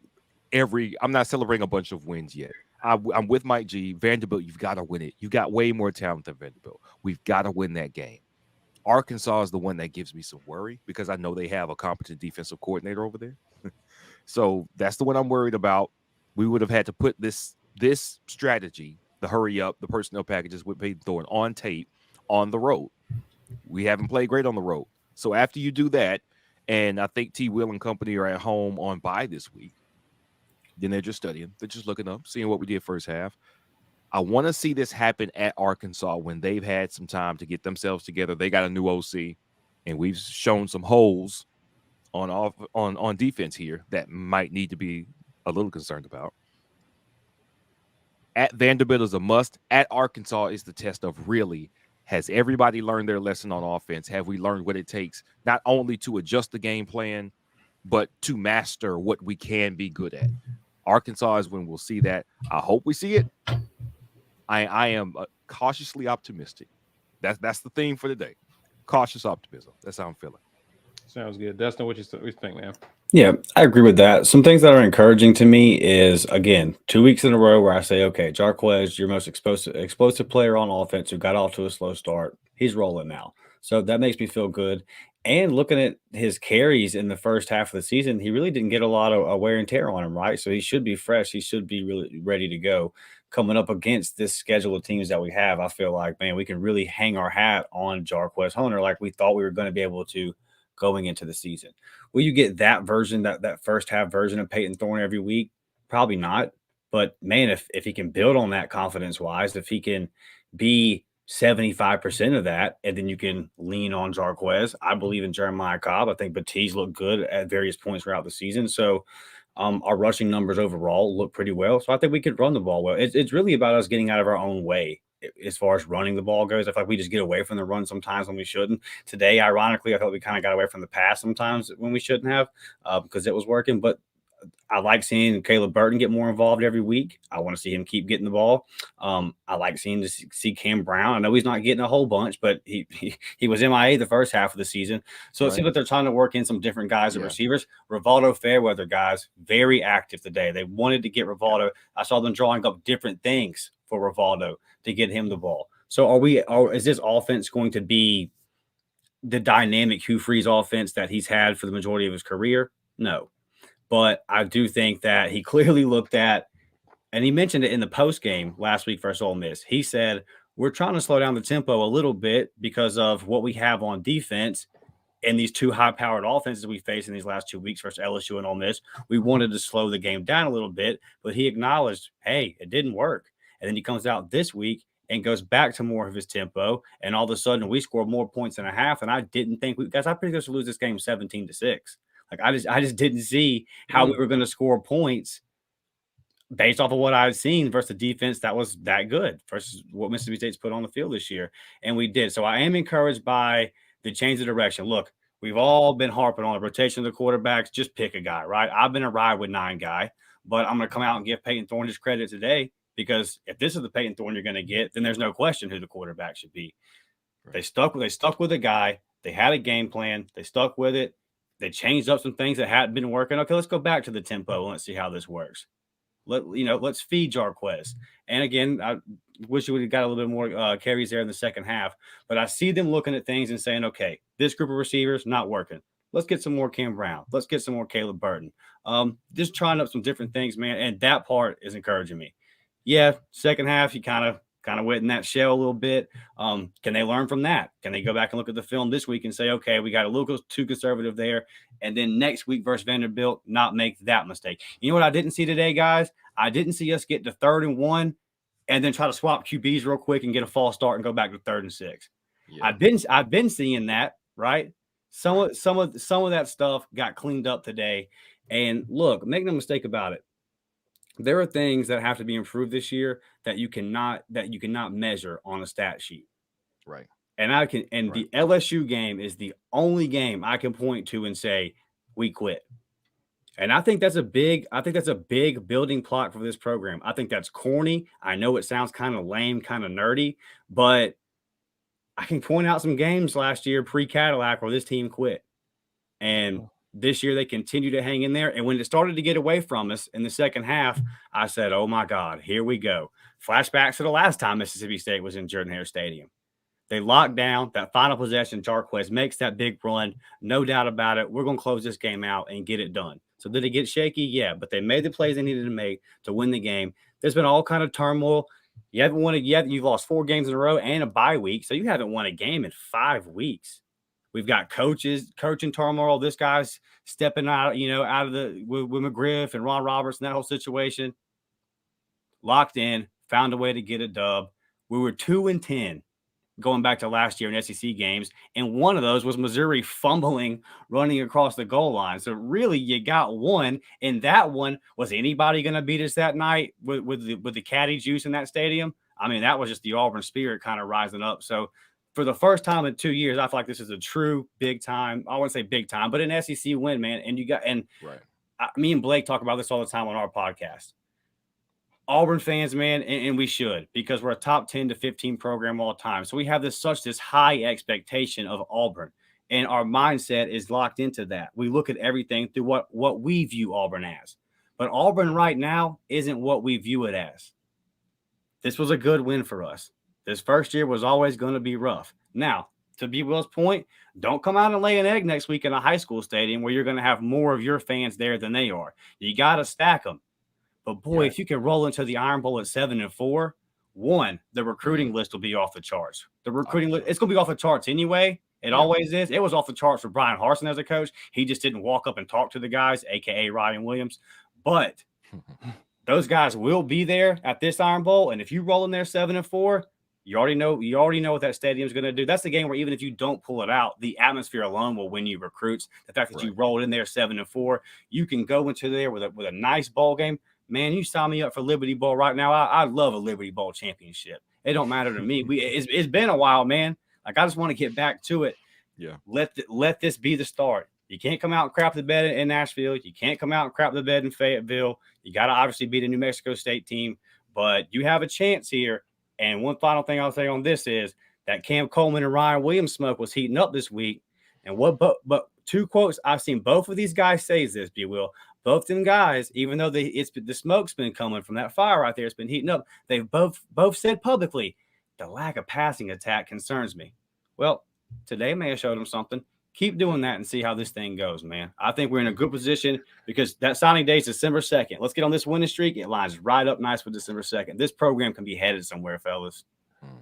a bunch of wins yet. I'm with Mike G. Vanderbilt, you've got to win it. You got way more talent than Vanderbilt. We've got to win that game. Arkansas is the one that gives me some worry because I know they have a competent defensive coordinator over there. So that's the one I'm worried about. We would have had to put this strategy, the hurry up, the personnel packages with Peyton Thorne on tape on the road. We haven't played great on the road. So after you do that, and I think T. Will and company are at home on bye this week, then they're just studying. They're just looking up, seeing what we did first half. I want to see this happen at Arkansas when they've had some time to get themselves together. They got a new OC, and we've shown some holes on defense here that might need to be a little concerned about. At Vanderbilt is a must. At Arkansas is the test of really, has everybody learned their lesson on offense? Have we learned what it takes not only to adjust the game plan, but to master what we can be good at? Arkansas is when we'll see that. I hope we see it. I am cautiously optimistic. That's the theme for today. Cautious optimism. That's how I'm feeling. Sounds good. Dustin, what you think, man? Yeah, I agree with that. Some things that are encouraging to me is, again, 2 weeks in a row where I say, okay, Jarquez, your most explosive player on offense who got off to a slow start, he's rolling now. So that makes me feel good. And looking at his carries in the first half of the season, he really didn't get a lot of wear and tear on him, right? So he should be fresh. He should be really ready to go. Coming up against this schedule of teams that we have, I feel like, man, we can really hang our hat on Jarquez Hunter like we thought we were going to be able to going into the season. Will you get that version, that first half version of Peyton Thorne every week? Probably not. But man, if he can build on that confidence wise, if he can be 75% of that, and then you can lean on Jarquez. I believe in Jeremiah Cobb. I think Batiste looked good at various points throughout the season. So our rushing numbers overall look pretty well. So I think we could run the ball well. It's really about us getting out of our own way as far as running the ball goes. I feel like we just get away from the run sometimes when we shouldn't. Today, ironically, I thought we kind of got away from the pass sometimes when we shouldn't have because it was working. But I like seeing Caleb Burton get more involved every week. I want to see him keep getting the ball. I like see Cam Brown. I know he's not getting a whole bunch, but he was MIA the first half of the season. So it seems like they're trying to work in some different guys and receivers. Rivaldo Fairweather, guys, very active today. They wanted to get Rivaldo. I saw them drawing up different things for Rivaldo to get him the ball. So is this offense going to be the dynamic Hugh Freeze offense that he's had for the majority of his career? No. But I do think that he clearly looked at, and he mentioned it in the post game last week versus Ole Miss. He said, we're trying to slow down the tempo a little bit because of what we have on defense and these two high-powered offenses we faced in these last 2 weeks versus LSU and Ole Miss. We wanted to slow the game down a little bit, but he acknowledged, hey, it didn't work. And then he comes out this week and goes back to more of his tempo, and all of a sudden we scored more points in a half, and I didn't think – guys, I predicted us to lose this game 17-6. Like I just didn't see how we were going to score points based off of what I had seen versus the defense that was that good versus what Mississippi State's put on the field this year. And we did. So I am encouraged by the change of direction. Look, we've all been harping on the rotation of the quarterbacks. Just pick a guy, right? I've been a ride with 9 guy, but I'm going to come out and give Peyton Thorne his credit today because if this is the Peyton Thorne you're going to get, then there's no question who the quarterback should be. Right. They stuck with a guy. They had a game plan. They stuck with it. They changed up some things that hadn't been working. Okay, let's go back to the tempo and let's see how this works. Let's feed Jarquez. And again, I wish we would have got a little bit more carries there in the second half. But I see them looking at things and saying, okay, this group of receivers not working. Let's get some more Cam Brown. Let's get some more Caleb Burton. Just trying up some different things, man. And that part is encouraging me. Yeah, second half, you kind of went in that shell a little bit. Can they learn from that? Can they go back and look at the film this week and say, okay, we got a little too conservative there. And then next week versus Vanderbilt, not make that mistake. You know what I didn't see today, guys? I didn't see us get to 3rd and 1 and then try to swap QBs real quick and get a false start and go back to 3rd and 6. Yeah. I've been seeing that, right? Some of that stuff got cleaned up today. And look, make no mistake about it. There are things that have to be improved this year that you cannot measure on a stat sheet. Right. And the LSU game is the only game I can point to and say we quit. And I think that's a big building block for this program. I think that's corny. I know it sounds kind of lame, kind of nerdy, but I can point out some games last year pre-Cadillac where this team quit. And this year they continue to hang in there. And when it started to get away from us in the second half, I said, oh my God, here we go. Flashbacks to the last time Mississippi State was in Jordan-Hare Stadium. They locked down that final possession. Jarquez makes that big run. No doubt about it. We're going to close this game out and get it done. So did it get shaky? Yeah, but they made the plays they needed to make to win the game. There's been all kind of turmoil. You haven't won it yet. You've lost 4 games in a row and a bye week. So you haven't won a game in 5 weeks. We've got coaching turmoil. This guy's stepping out, out of with McGriff and Ron Roberts and that whole situation. Locked in, found a way to get a dub. We were 2-10 going back to last year in SEC games, and one of those was Missouri fumbling, running across the goal line. So really, you got one, and that one was anybody going to beat us that night with the caddy juice in that stadium? I mean, that was just the Auburn spirit kind of rising up. So for the first time in 2 years, I feel like this is a true big time. I wouldn't say big time, but an SEC win, man. And me and Blake talk about this all the time on our podcast. Auburn fans, man, and we should, because we're a top 10 to 15 program all time. So we have this high expectation of Auburn, and our mindset is locked into that. We look at everything through what we view Auburn as. But Auburn right now isn't what we view it as. This was a good win for us. This first year was always going to be rough. Now, to B. Will's point, don't come out and lay an egg next week in a high school stadium where you're going to have more of your fans there than they are. You got to stack them. But, boy, if you can roll into the Iron Bowl at 7-4, the recruiting list will be off the charts. The recruiting list, it's going to be off the charts anyway, It always is. It was off the charts for Brian Harsin as a coach. He just didn't walk up and talk to the guys, a.k.a. Ryan Williams. But those guys will be there at this Iron Bowl. And if you roll in there 7-4, you already know what that stadium is going to do. That's the game where even if you don't pull it out, the atmosphere alone will win you recruits. The fact that you rolled in there 7-4, you can go into there with a nice ball game. Man, you sign me up for Liberty Bowl right now. I love a Liberty Bowl championship. It don't matter to me. It's been a while, man. Like, I just want to get back to it. Yeah. Let this be the start. You can't come out and crap the bed in Nashville. You can't come out and crap the bed in Fayetteville. You got to obviously beat a New Mexico State team, but you have a chance here. And one final thing I'll say on this is that Cam Coleman and Ryan Williams smoke was heating up this week. And but two quotes I've seen both of these guys say this, B. Will. Both them guys, even though the smoke's been coming from that fire right there, it's been heating up. They've both said publicly, the lack of passing attack concerns me. Well, today may have showed them something. Keep doing that and see how this thing goes, man. I think we're in a good position because that signing day is December 2nd. Let's get on this winning streak. It lines right up nice with December 2nd. This program can be headed somewhere, fellas.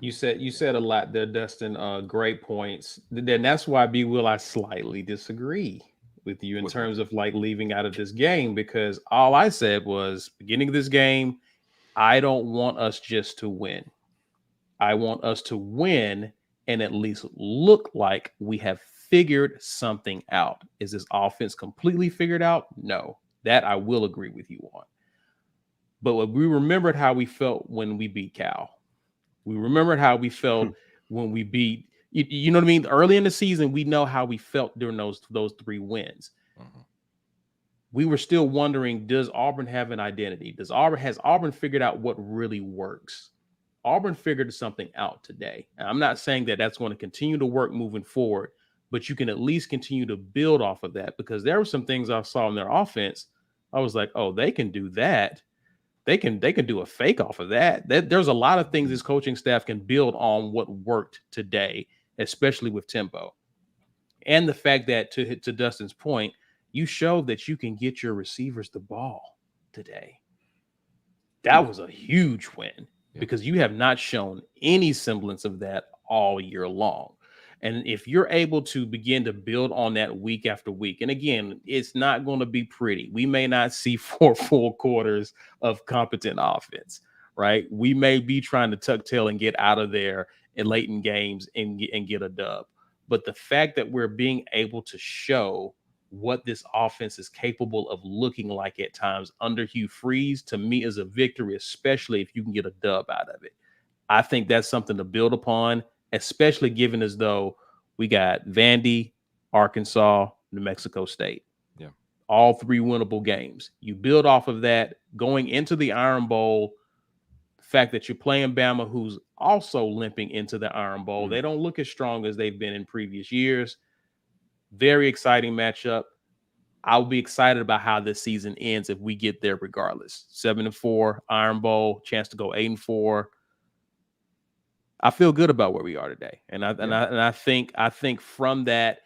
You said a lot there, Dustin. Great points. Then that's why, B. Will, I slightly disagree with you in terms of like leaving out of this game, because all I said was beginning of this game, I don't want us just to win. I want us to win and at least look like we have figured something out. Is this offense completely figured out? No, that I will agree with you on. But we remembered how we felt when we beat Cal. We remembered how we felt when we beat, you know what I mean? Early in the season, we know how we felt during those 3 wins. We were still wondering, does Auburn have an identity? Has Auburn figured out what really works? Auburn figured something out today. And I'm not saying that that's going to continue to work moving forward, but you can at least continue to build off of that, because there were some things I saw in their offense. I was like, oh, they can do that. They can do a fake off of that. There's a lot of things this coaching staff can build on what worked today, especially with tempo. And the fact that, to Dustin's point, you showed that you can get your receivers the ball today. That was a huge win, because you have not shown any semblance of that all year long. And if you're able to begin to build on that week after week, and again, it's not going to be pretty. We may not see 4 full quarters of competent offense, right? We may be trying to tuck tail and get out of there in late in games and get a dub. But the fact that we're being able to show what this offense is capable of looking like at times under Hugh Freeze, to me, is a victory, especially if you can get a dub out of it. I think that's something to build upon, especially given as though we got Vandy, Arkansas, New Mexico State. Yeah. All 3 winnable games. You build off of that going into the Iron Bowl. The fact that you're playing Bama, who's also limping into the Iron Bowl. They don't look as strong as they've been in previous years. Very exciting matchup. I'll be excited about how this season ends if we get there regardless. 7-4, Iron Bowl, chance to go 8-4. I feel good about where we are today. And I think from that,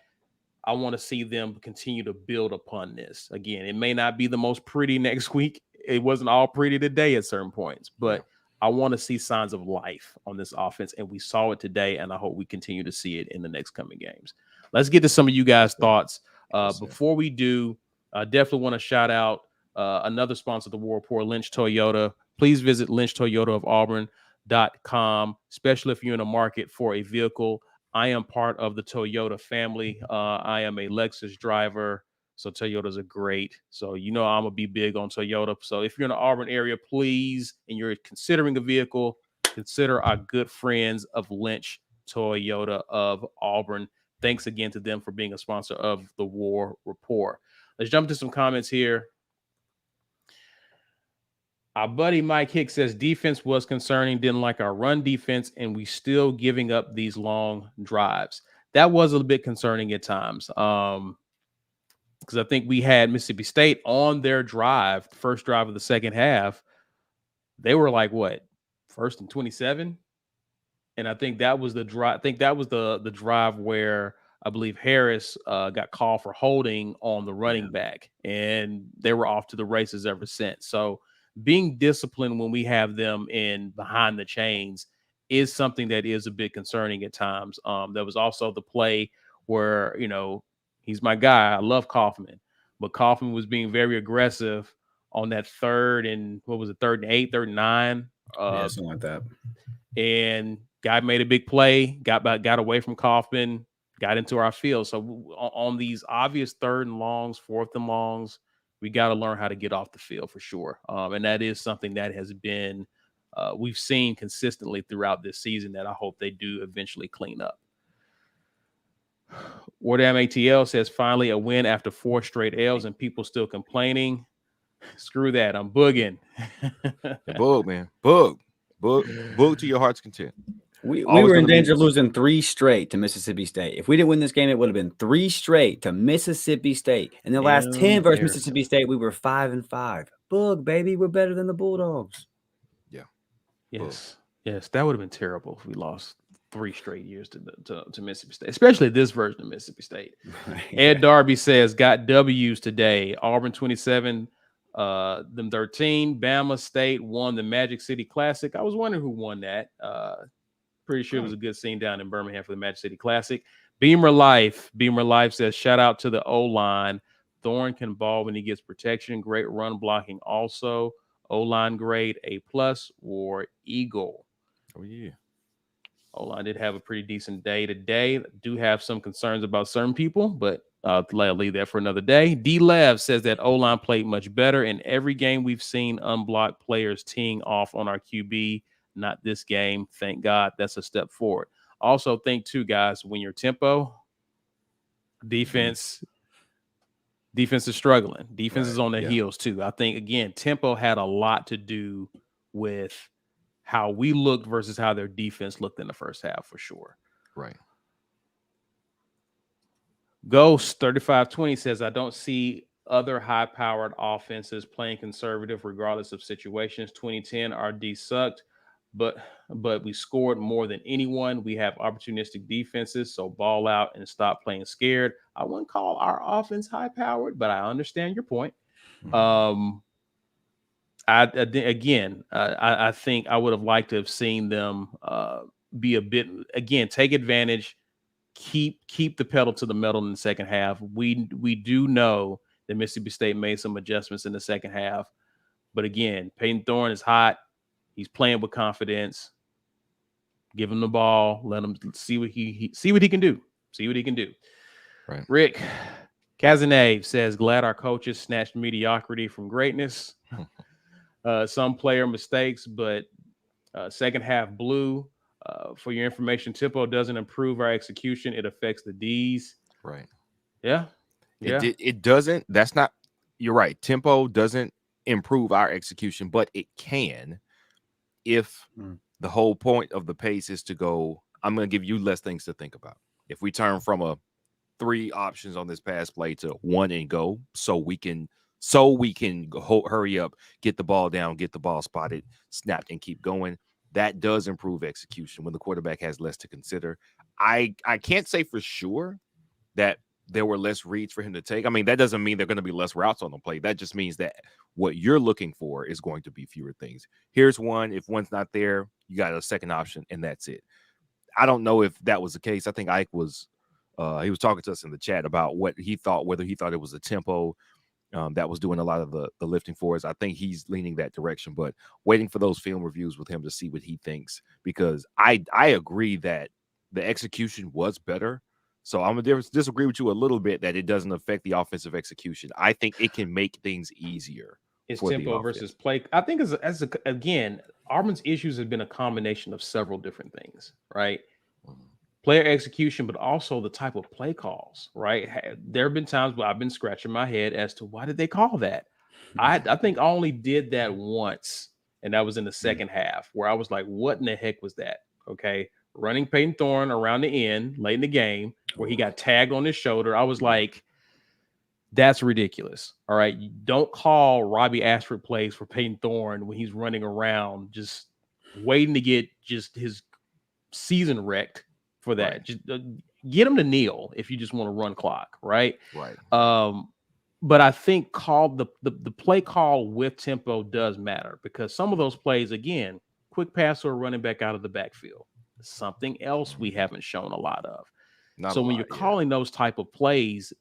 I want to see them continue to build upon this. Again, it may not be the most pretty next week. It wasn't all pretty today at certain points, but I want to see signs of life on this offense. And we saw it today, and I hope we continue to see it in the next coming games. Let's get to some of you guys' thoughts. Before we do, I definitely want to shout out another sponsor of the War Report, Lynch Toyota. Please visit Lynch Toyota of Auburn.com, especially if you're in a market for a vehicle. I am part of the Toyota family. I am a Lexus driver, so Toyotas are great. So I'm going to be big on Toyota. So if you're in the Auburn area, please, and you're considering a vehicle, consider our good friends of Lynch Toyota of Auburn. Thanks again to them for being a sponsor of the War Report. Let's jump into some comments here. Our buddy Mike Hicks says defense was concerning, didn't like our run defense, and we still giving up these long drives. That was a little bit concerning at times, because I think we had Mississippi State on their drive, the first drive of the second half. They were like, what, 1st and 27? And I think that was the drive. I think that was the drive where I believe Harris got called for holding on the running back, and they were off to the races ever since. So being disciplined when we have them in behind the chains is something that is a bit concerning at times. There was also the play where, he's my guy. I love Kaufman, but Kaufman was being very aggressive on that 3rd and 8, 3rd and 9. Yeah, something like that. And guy made a big play, got away from Kaufman, got into our field. So on these obvious 3rd and longs, 4th and longs, we got to learn how to get off the field for sure. And that is something that has been we've seen consistently throughout this season that I hope they do eventually clean up. Wardam ATL says, finally a win after 4 straight L's and people still complaining. Screw that. I'm booging. Bug, man. Bug to your heart's content. We were in danger of losing 3 straight to Mississippi State. If we didn't win this game, it would have been 3 straight to Mississippi State. In the last 10 versus Mississippi State, we were 5-5. Bug, baby, we're better than the Bulldogs. Yeah. Yes. Yes, that would have been terrible if we lost 3 straight years to Mississippi State, especially this version of Mississippi State. Ed Darby says, got W's today. Auburn 27, them 13. Bama State won the Magic City Classic. I was wondering who won that. Pretty sure it was a good scene down in Birmingham for the Magic City Classic. Beamer Life says, shout out to the O-line. Thorne can ball when he gets protection. Great run blocking also. O-line grade A+ or Eagle. Oh, yeah. O-line did have a pretty decent day today. Do have some concerns about certain people, but I'll leave that for another day. D-Lev says that O-line played much better. In every game we've seen unblocked players teeing off on our QB. Not this game. Thank God. That's a step forward. Also think too, guys, when your tempo, defense is struggling. Defense is on their heels too. I think, again, tempo had a lot to do with how we looked versus how their defense looked in the first half for sure. Right. Ghost 3520 says, I don't see other high-powered offenses playing conservative regardless of situations. 2010, our D sucked, but we scored more than anyone. We have opportunistic defenses, so ball out and stop playing scared. I wouldn't call our offense high-powered, but I understand your point. I think I would have liked to have seen them be a bit, again, take advantage, keep the pedal to the metal in the second half. We do know that Mississippi State made some adjustments in the second half, but again, Peyton Thorne is hot. He's playing with confidence. Give him the ball. Let him see what he can do. See what he can do. Right. Rick Kazanave says, glad our coaches snatched mediocrity from greatness. Some player mistakes, but second half blue. For your information, tempo doesn't improve our execution. It affects the D's. Right. Yeah. It doesn't. That's not. You're right. Tempo doesn't improve our execution, but it can. If the whole point of the pace is to go, I'm going to give you less things to think about. If we turn from a 3 options on this pass play to 1 and go, so we can hurry up, get the ball down, get the ball spotted, snapped, and keep going. That does improve execution when the quarterback has less to consider. I can't say for sure that there were less reads for him to take. I mean, that doesn't mean there are going to be less routes on the play. That just means that what you're looking for is going to be fewer things. Here's one. If one's not there, you got a second option, and that's it. I don't know if that was the case. I think Ike was he was talking to us in the chat about what he thought, whether he thought it was a tempo that was doing a lot of the lifting for us. I think he's leaning that direction, but waiting for those film reviews with him to see what he thinks, because I agree that the execution was better. So I'm going to disagree with you a little bit that it doesn't affect the offensive execution. I think it can make things easier. It's tempo versus play. I think again, Auburn's issues have been a combination of several different things, right? Player execution, but also the type of play calls, right? There have been times where I've been scratching my head as to why did they call that? I think I only did that once, and that was in the second half, where I was like, what in the heck was that? Okay. Running Peyton Thorne around the end late in the game where he got tagged on his shoulder. I was like, that's ridiculous. All right. You don't call Robbie Ashford plays for Peyton Thorne when he's running around just waiting to get just his season wrecked for that. Right. Just get him to kneel if you just want to run clock. Right. Right. But I think the play call with tempo does matter, because some of those plays, again, quick pass or running back out of the backfield. Something else we haven't shown a lot of. So when you're yeah. calling those type of plays,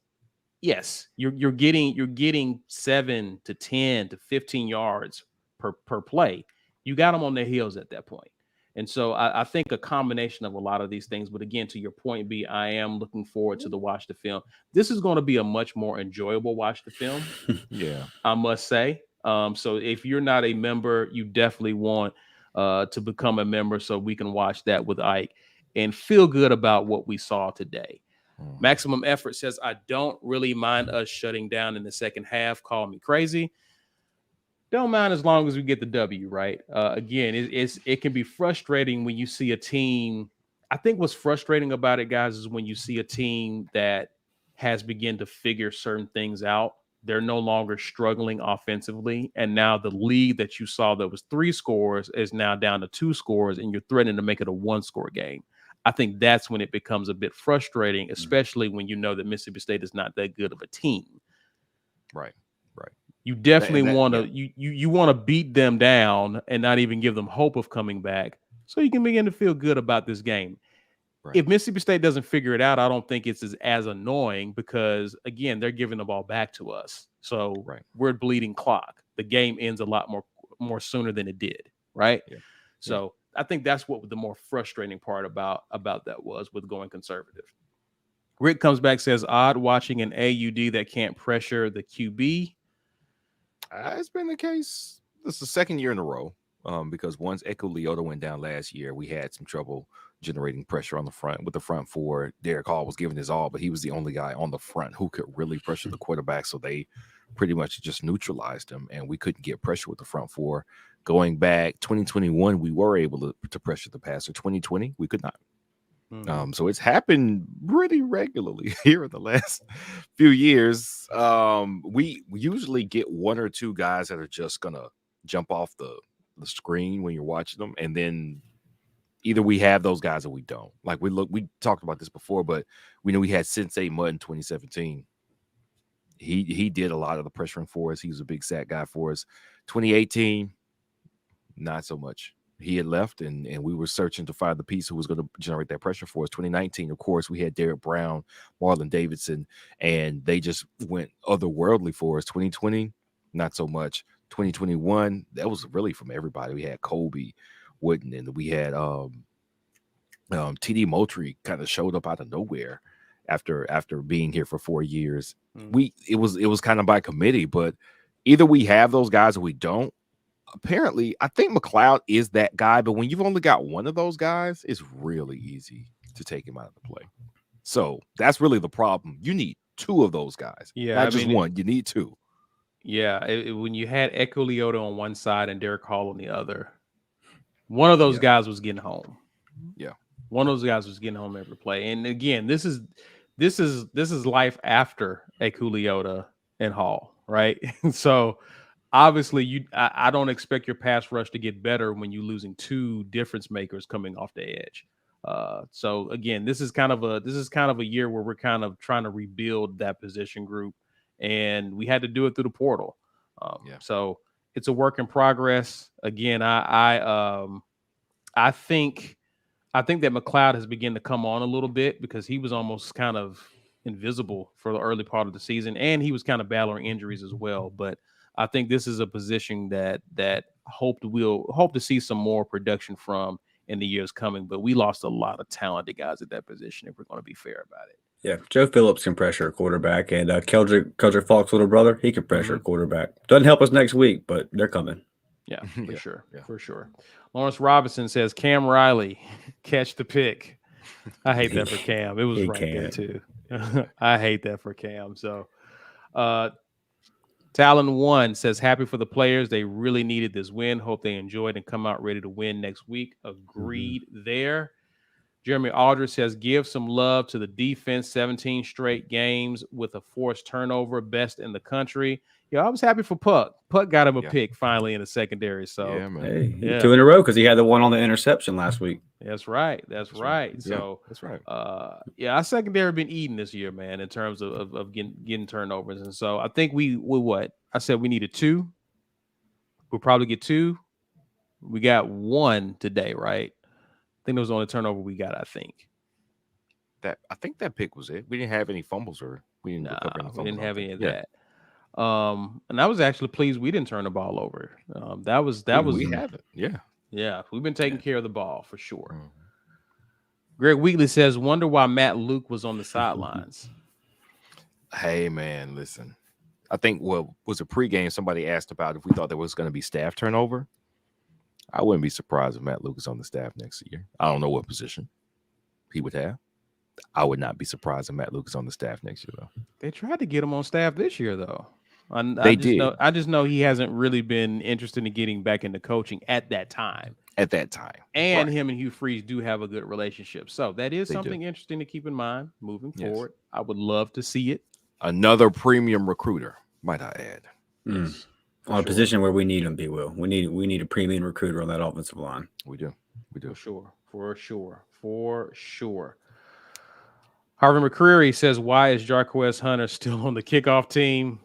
yes, you're getting 7 to 10 to 15 yards per play. You got them on their heels at that point. And so I think a combination of a lot of these things. But again, to your point, B, I am looking forward to the watch the film. This is going to be a much more enjoyable watch the film. Yeah. I must say. So if you're not a member, you definitely want to become a member so we can watch that with Ike and feel good about what we saw today. Maximum Effort says, I don't really mind us shutting down in the second half. Call me crazy. Don't mind as long as we get the W, right? Again, it can be frustrating when you see a team. I think what's frustrating about it, guys, is when you see a team that has begun to figure certain things out. They're no longer struggling offensively. And now the lead that you saw that was 3 scores is now down to 2 scores, and you're threatening to make it a 1-score game. I think that's when it becomes a bit frustrating, especially when you know that Mississippi State is not that good of a team. Right. You definitely want to you want to beat them down and not even give them hope of coming back, so you can begin to feel good about this game. Right. If Mississippi State doesn't figure it out, I don't think it's as annoying because, again, they're giving the ball back to us. So we're bleeding clock. The game ends a lot more sooner than it did, right? Yeah. So I think that's what the more frustrating part about that was with going conservative. Rick comes back, says, odd watching an AUD that can't pressure the QB. It's been the case. This is the second year in a row. Because once Echo Leota went down last year, we had some trouble generating pressure on the front with the front four. Derek Hall was giving his all, but he was the only guy on the front who could really pressure the quarterback. So they pretty much just neutralized him, and we couldn't get pressure with the front four. Going back 2021, we were able to pressure the passer. 2020, we could not. So it's happened pretty regularly here in the last few years. We usually get 1 or 2 guys that are just gonna jump off the screen when you're watching them, and then either we have those guys or we don't. Like we talked about this before, but we know we had Sensei Mudd in 2017. He did a lot of the pressuring for us. He was a big sack guy for us. 2018, not so much. He had left, and we were searching to find the piece who was going to generate that pressure for us. 2019, of course, we had Derek Brown, Marlon Davidson, and they just went otherworldly for us. 2020, not so much. 2021, that was really from everybody. We had Kobe Wooden, and we had TD Moultrie kind of showed up out of nowhere after being here for 4 years. It was kind of by committee, but either we have those guys or we don't. Apparently, I think McLeod is that guy, but when you've only got one of those guys, it's really easy to take him out of the play. So that's really the problem. You need 2 of those guys. Yeah, not just one. You need 2. Yeah, when you had Echo Leota on one side and Derek Hall on the other, one of those guys was getting home. Yeah, one of those guys was getting home every play. And again, this is life after Echo Leota and Hall, right? So obviously, I don't expect your pass rush to get better when you're losing 2 difference makers coming off the edge. So again, this is kind of a year where we're kind of trying to rebuild that position group, and we had to do it through the portal. So it's a work in progress. Again, I think that McLeod has begun to come on a little bit because he was almost kind of invisible for the early part of the season, and he was kind of battling injuries as well. But I think this is a position that we'll hope to see some more production from in the years coming. But we lost a lot of talented guys at that position, if we're going to be fair about it. Yeah, Joe Phillips can pressure a quarterback, and Keldrick Falk's little brother, he can pressure a quarterback. Doesn't help us next week, but they're coming. Yeah, for sure. Lawrence Robinson says Cam Riley catch the pick. I hate that for Cam. It was right there too. I hate that for Cam. So, Talon 1 says happy for the players. They really needed this win. Hope they enjoyed and come out ready to win next week. Agreed there. Jeremy Aldridge says give some love to the defense. 17 straight games with a forced turnover, best in the country. Yeah, I was happy for Puck. Puck got him a pick finally in the secondary. So yeah, man. Hey, 2 in a row because he had the one on the interception last week. That's right. That's right. So that's right. Our secondary been eating this year, man, in terms of getting turnovers. And so I think we what I said we needed 2. We'll probably get 2. We got 1 today, right? I think it was the only turnover we got, I think. that pick was it. We didn't have any fumbles or we didn't recover any fumbles. We didn't have any of Yeah. that. And I was actually pleased we didn't turn the ball over. That was We haven't. Yeah. yeah. We've been taking care of the ball for sure. Mhm. Greg Wheatley says, "Wonder why Matt Luke was on the sidelines." Hey man, listen. I think was a pregame. Somebody asked about if we thought there was going to be staff turnover. I wouldn't be surprised if Matt Luke is on the staff next year. I don't know what position he would have. I would not be surprised if Matt Luke is on the staff next year, though. They tried to get him on staff this year, though. They did. I just know he hasn't really been interested in getting back into coaching at that time. At that time, And right. him and Hugh Freeze do have a good relationship. So that is They something do. interesting to keep in mind moving Yes. forward. I would love to see it. Another premium recruiter, might I add. Yes, On a position where we need him, B. Will. We need a premium recruiter on that offensive line. We do. for sure. Harvey McCreary says, "Why is Jarquez Hunter still on the kickoff team?"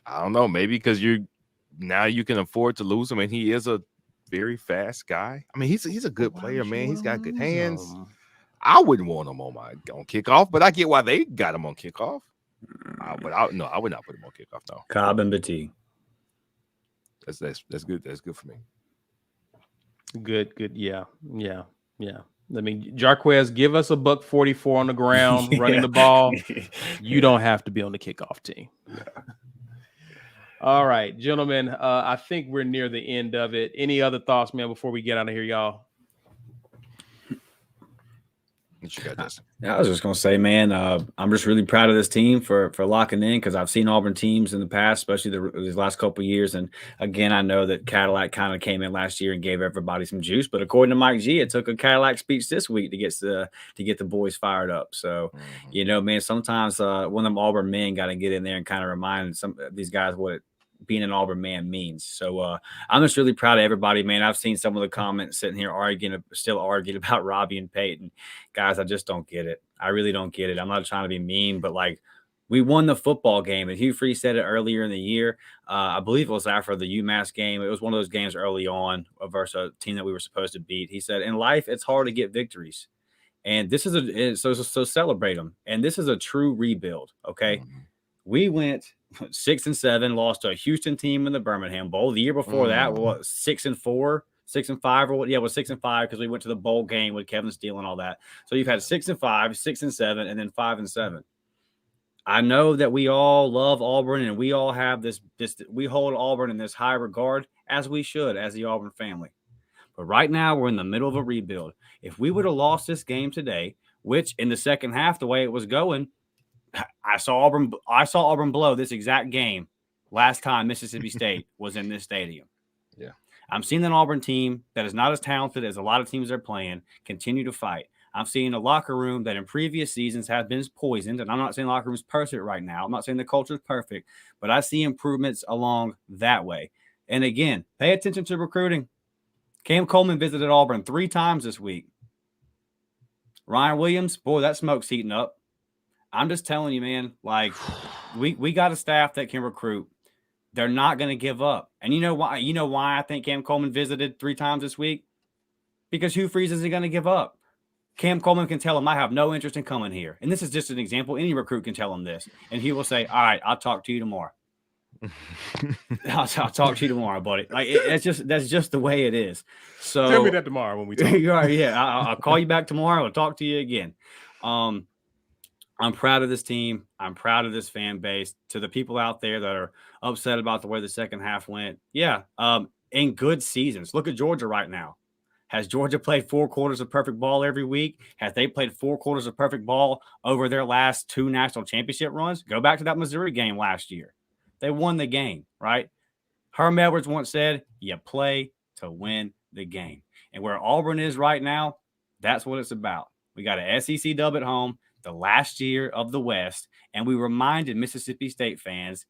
I don't know. Maybe because you can afford to lose him, and he is a very fast guy. I mean, he's a good player, man. He's got good hands. I wouldn't want him on kickoff, but I get why they got him on kickoff. I would not put him on kickoff. No, Cobb and Battie. That's good. That's good for me. Good. Yeah. I mean, Jarquez, give us a $144 on the ground running the ball. You don't have to be on the kickoff team. All right, gentlemen. I think we're near the end of it. Any other thoughts, man, before we get out of here, y'all? What you got, Dustin? I was just gonna say, man, I'm just really proud of this team for locking in, because I've seen Auburn teams in the past, especially these last couple of years. And again, I know that Cadillac kind of came in last year and gave everybody some juice, but according to Mike G, it took a Cadillac speech this week to get the boys fired up. So, man, sometimes one of them Auburn men got to get in there and kind of remind some of these guys what being an Auburn man means. So I'm just really proud of everybody, man. I've seen some of the comments sitting here still arguing about Robbie and Peyton. Guys, I just don't get it. I really don't get it. I'm not trying to be mean, but like, we won the football game, and Hugh Freeze said it earlier in the year. I believe it was after the UMass game. It was one of those games early on versus a team that we were supposed to beat. He said, in life, it's hard to get victories. And this is so celebrate them. And this is a true rebuild. Okay. Mm-hmm. We went 6-7, lost to a Houston team in the Birmingham Bowl. The year before that, 6-4, 6-5, or what? Yeah, it was 6-5 because we went to the bowl game with Kevin Steele and all that. So you've had 6-5, 6-7, and then 5-7. I know that we all love Auburn, and we all have this. We hold Auburn in this high regard, as we should, as the Auburn family. But right now, we're in the middle of a rebuild. If we would have lost this game today, which in the second half, the way it was going, I saw Auburn blow this exact game last time Mississippi State was in this stadium. Yeah. I'm seeing an Auburn team that is not as talented as a lot of teams they're playing continue to fight. I'm seeing a locker room that in previous seasons has been poisoned, and I'm not saying the locker room is perfect right now. I'm not saying the culture is perfect, but I see improvements along that way. And again, pay attention to recruiting. Cam Coleman visited Auburn 3 times this week. Ryan Williams, boy, that smoke's heating up. I'm just telling you, man, like we got a staff that can recruit. They're not going to give up. And you know why? You know why I think Cam Coleman visited 3 times this week? Because Hugh Freeze isn't going to give up. Cam Coleman can tell him, I have no interest in coming here. And this is just an example. Any recruit can tell him this. And he will say, all right, I'll talk to you tomorrow. I'll talk to you tomorrow, buddy. Like that's just the way it is. So tell me that tomorrow when we talk. I'll call you back tomorrow. I'll talk to you again. I'm proud of this team. I'm proud of this fan base. To the people out there that are upset about the way the second half went, in good seasons. Look at Georgia right now. Has Georgia played 4 quarters of perfect ball every week? Have they played 4 quarters of perfect ball over their last 2 national championship runs? Go back to that Missouri game last year. They won the game, right? Herm Edwards once said, you play to win the game. And where Auburn is right now, that's what it's about. We got an SEC dub at home, the last year of the West, and we reminded Mississippi State fans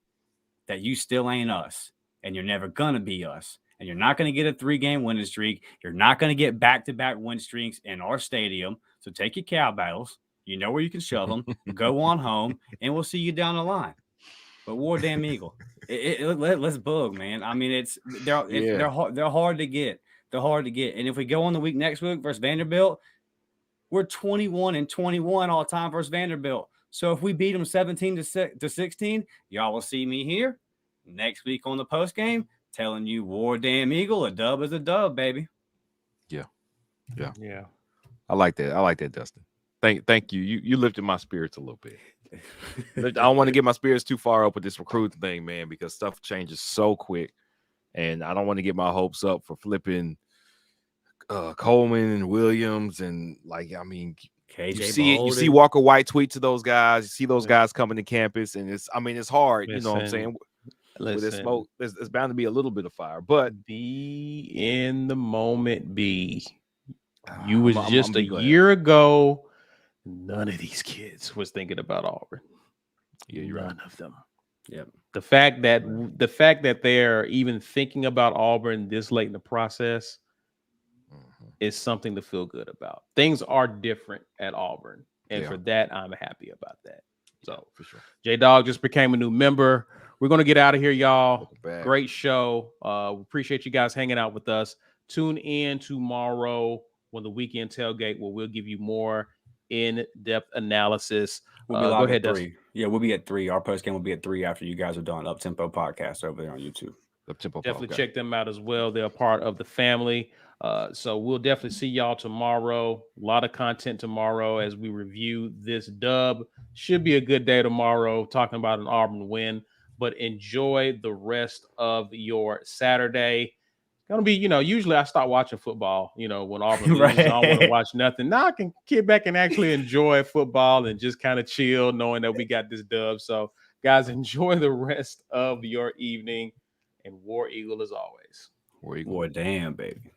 that you still ain't us, and you're never going to be us. And you're not going to get a 3-game winning streak. You're not going to get back-to-back win streaks in our stadium. So take your cow battles. You know where you can shove them. Go on home, and we'll see you down the line. But War Damn Eagle, let's bug, man. I mean, they're hard to get. They're hard to get. And if we go on the week next week versus Vanderbilt, we're 21-21 all time versus Vanderbilt. So if we beat them 17-16, y'all will see me here next week on the post game telling you War Damn Eagle, a dub is a dub, baby. Yeah. Yeah. I like that, Dustin. Thank you. You lifted my spirits a little bit. I don't want to get my spirits too far up with this recruiting thing, man, because stuff changes so quick. And I don't want to get my hopes up for flipping Coleman and Williams. And KJ you see Walker White tweet to those guys. You see those guys coming to campus. And it's hard. Listen, you know what I'm saying? With this listen, smoke, there's bound to be a little bit of fire. But be in the moment, be. You was I'm just a glad. year ago. None of these kids was thinking about Auburn. Yeah, you're None right. of them. Yep. The fact that they're even thinking about Auburn this late in the process is something to feel good about. Things are different at Auburn, and for that, I'm happy about that. So for sure, J Dog just became a new member. We're gonna get out of here, y'all. Great show. We appreciate you guys hanging out with us. Tune in tomorrow when the weekend tailgate, where we'll give you more in-depth analysis. We'll be live go ahead, at 3. Dustin. Yeah, we'll be at 3. Our post game will be at 3 after you guys are done. Up Tempo podcast over there on YouTube. Definitely check them out as well. They're a part of the family. So we'll definitely see y'all tomorrow. A lot of content tomorrow as we review this dub. Should be a good day tomorrow, talking about an Auburn win. But enjoy the rest of your Saturday. Gonna be, usually I start watching football, when Auburn loses. Right. I don't want to watch nothing. Now I can get back and actually enjoy football and just kind of chill, knowing that we got this dub. So, guys, enjoy the rest of your evening. And War Eagle as always. War damn, baby.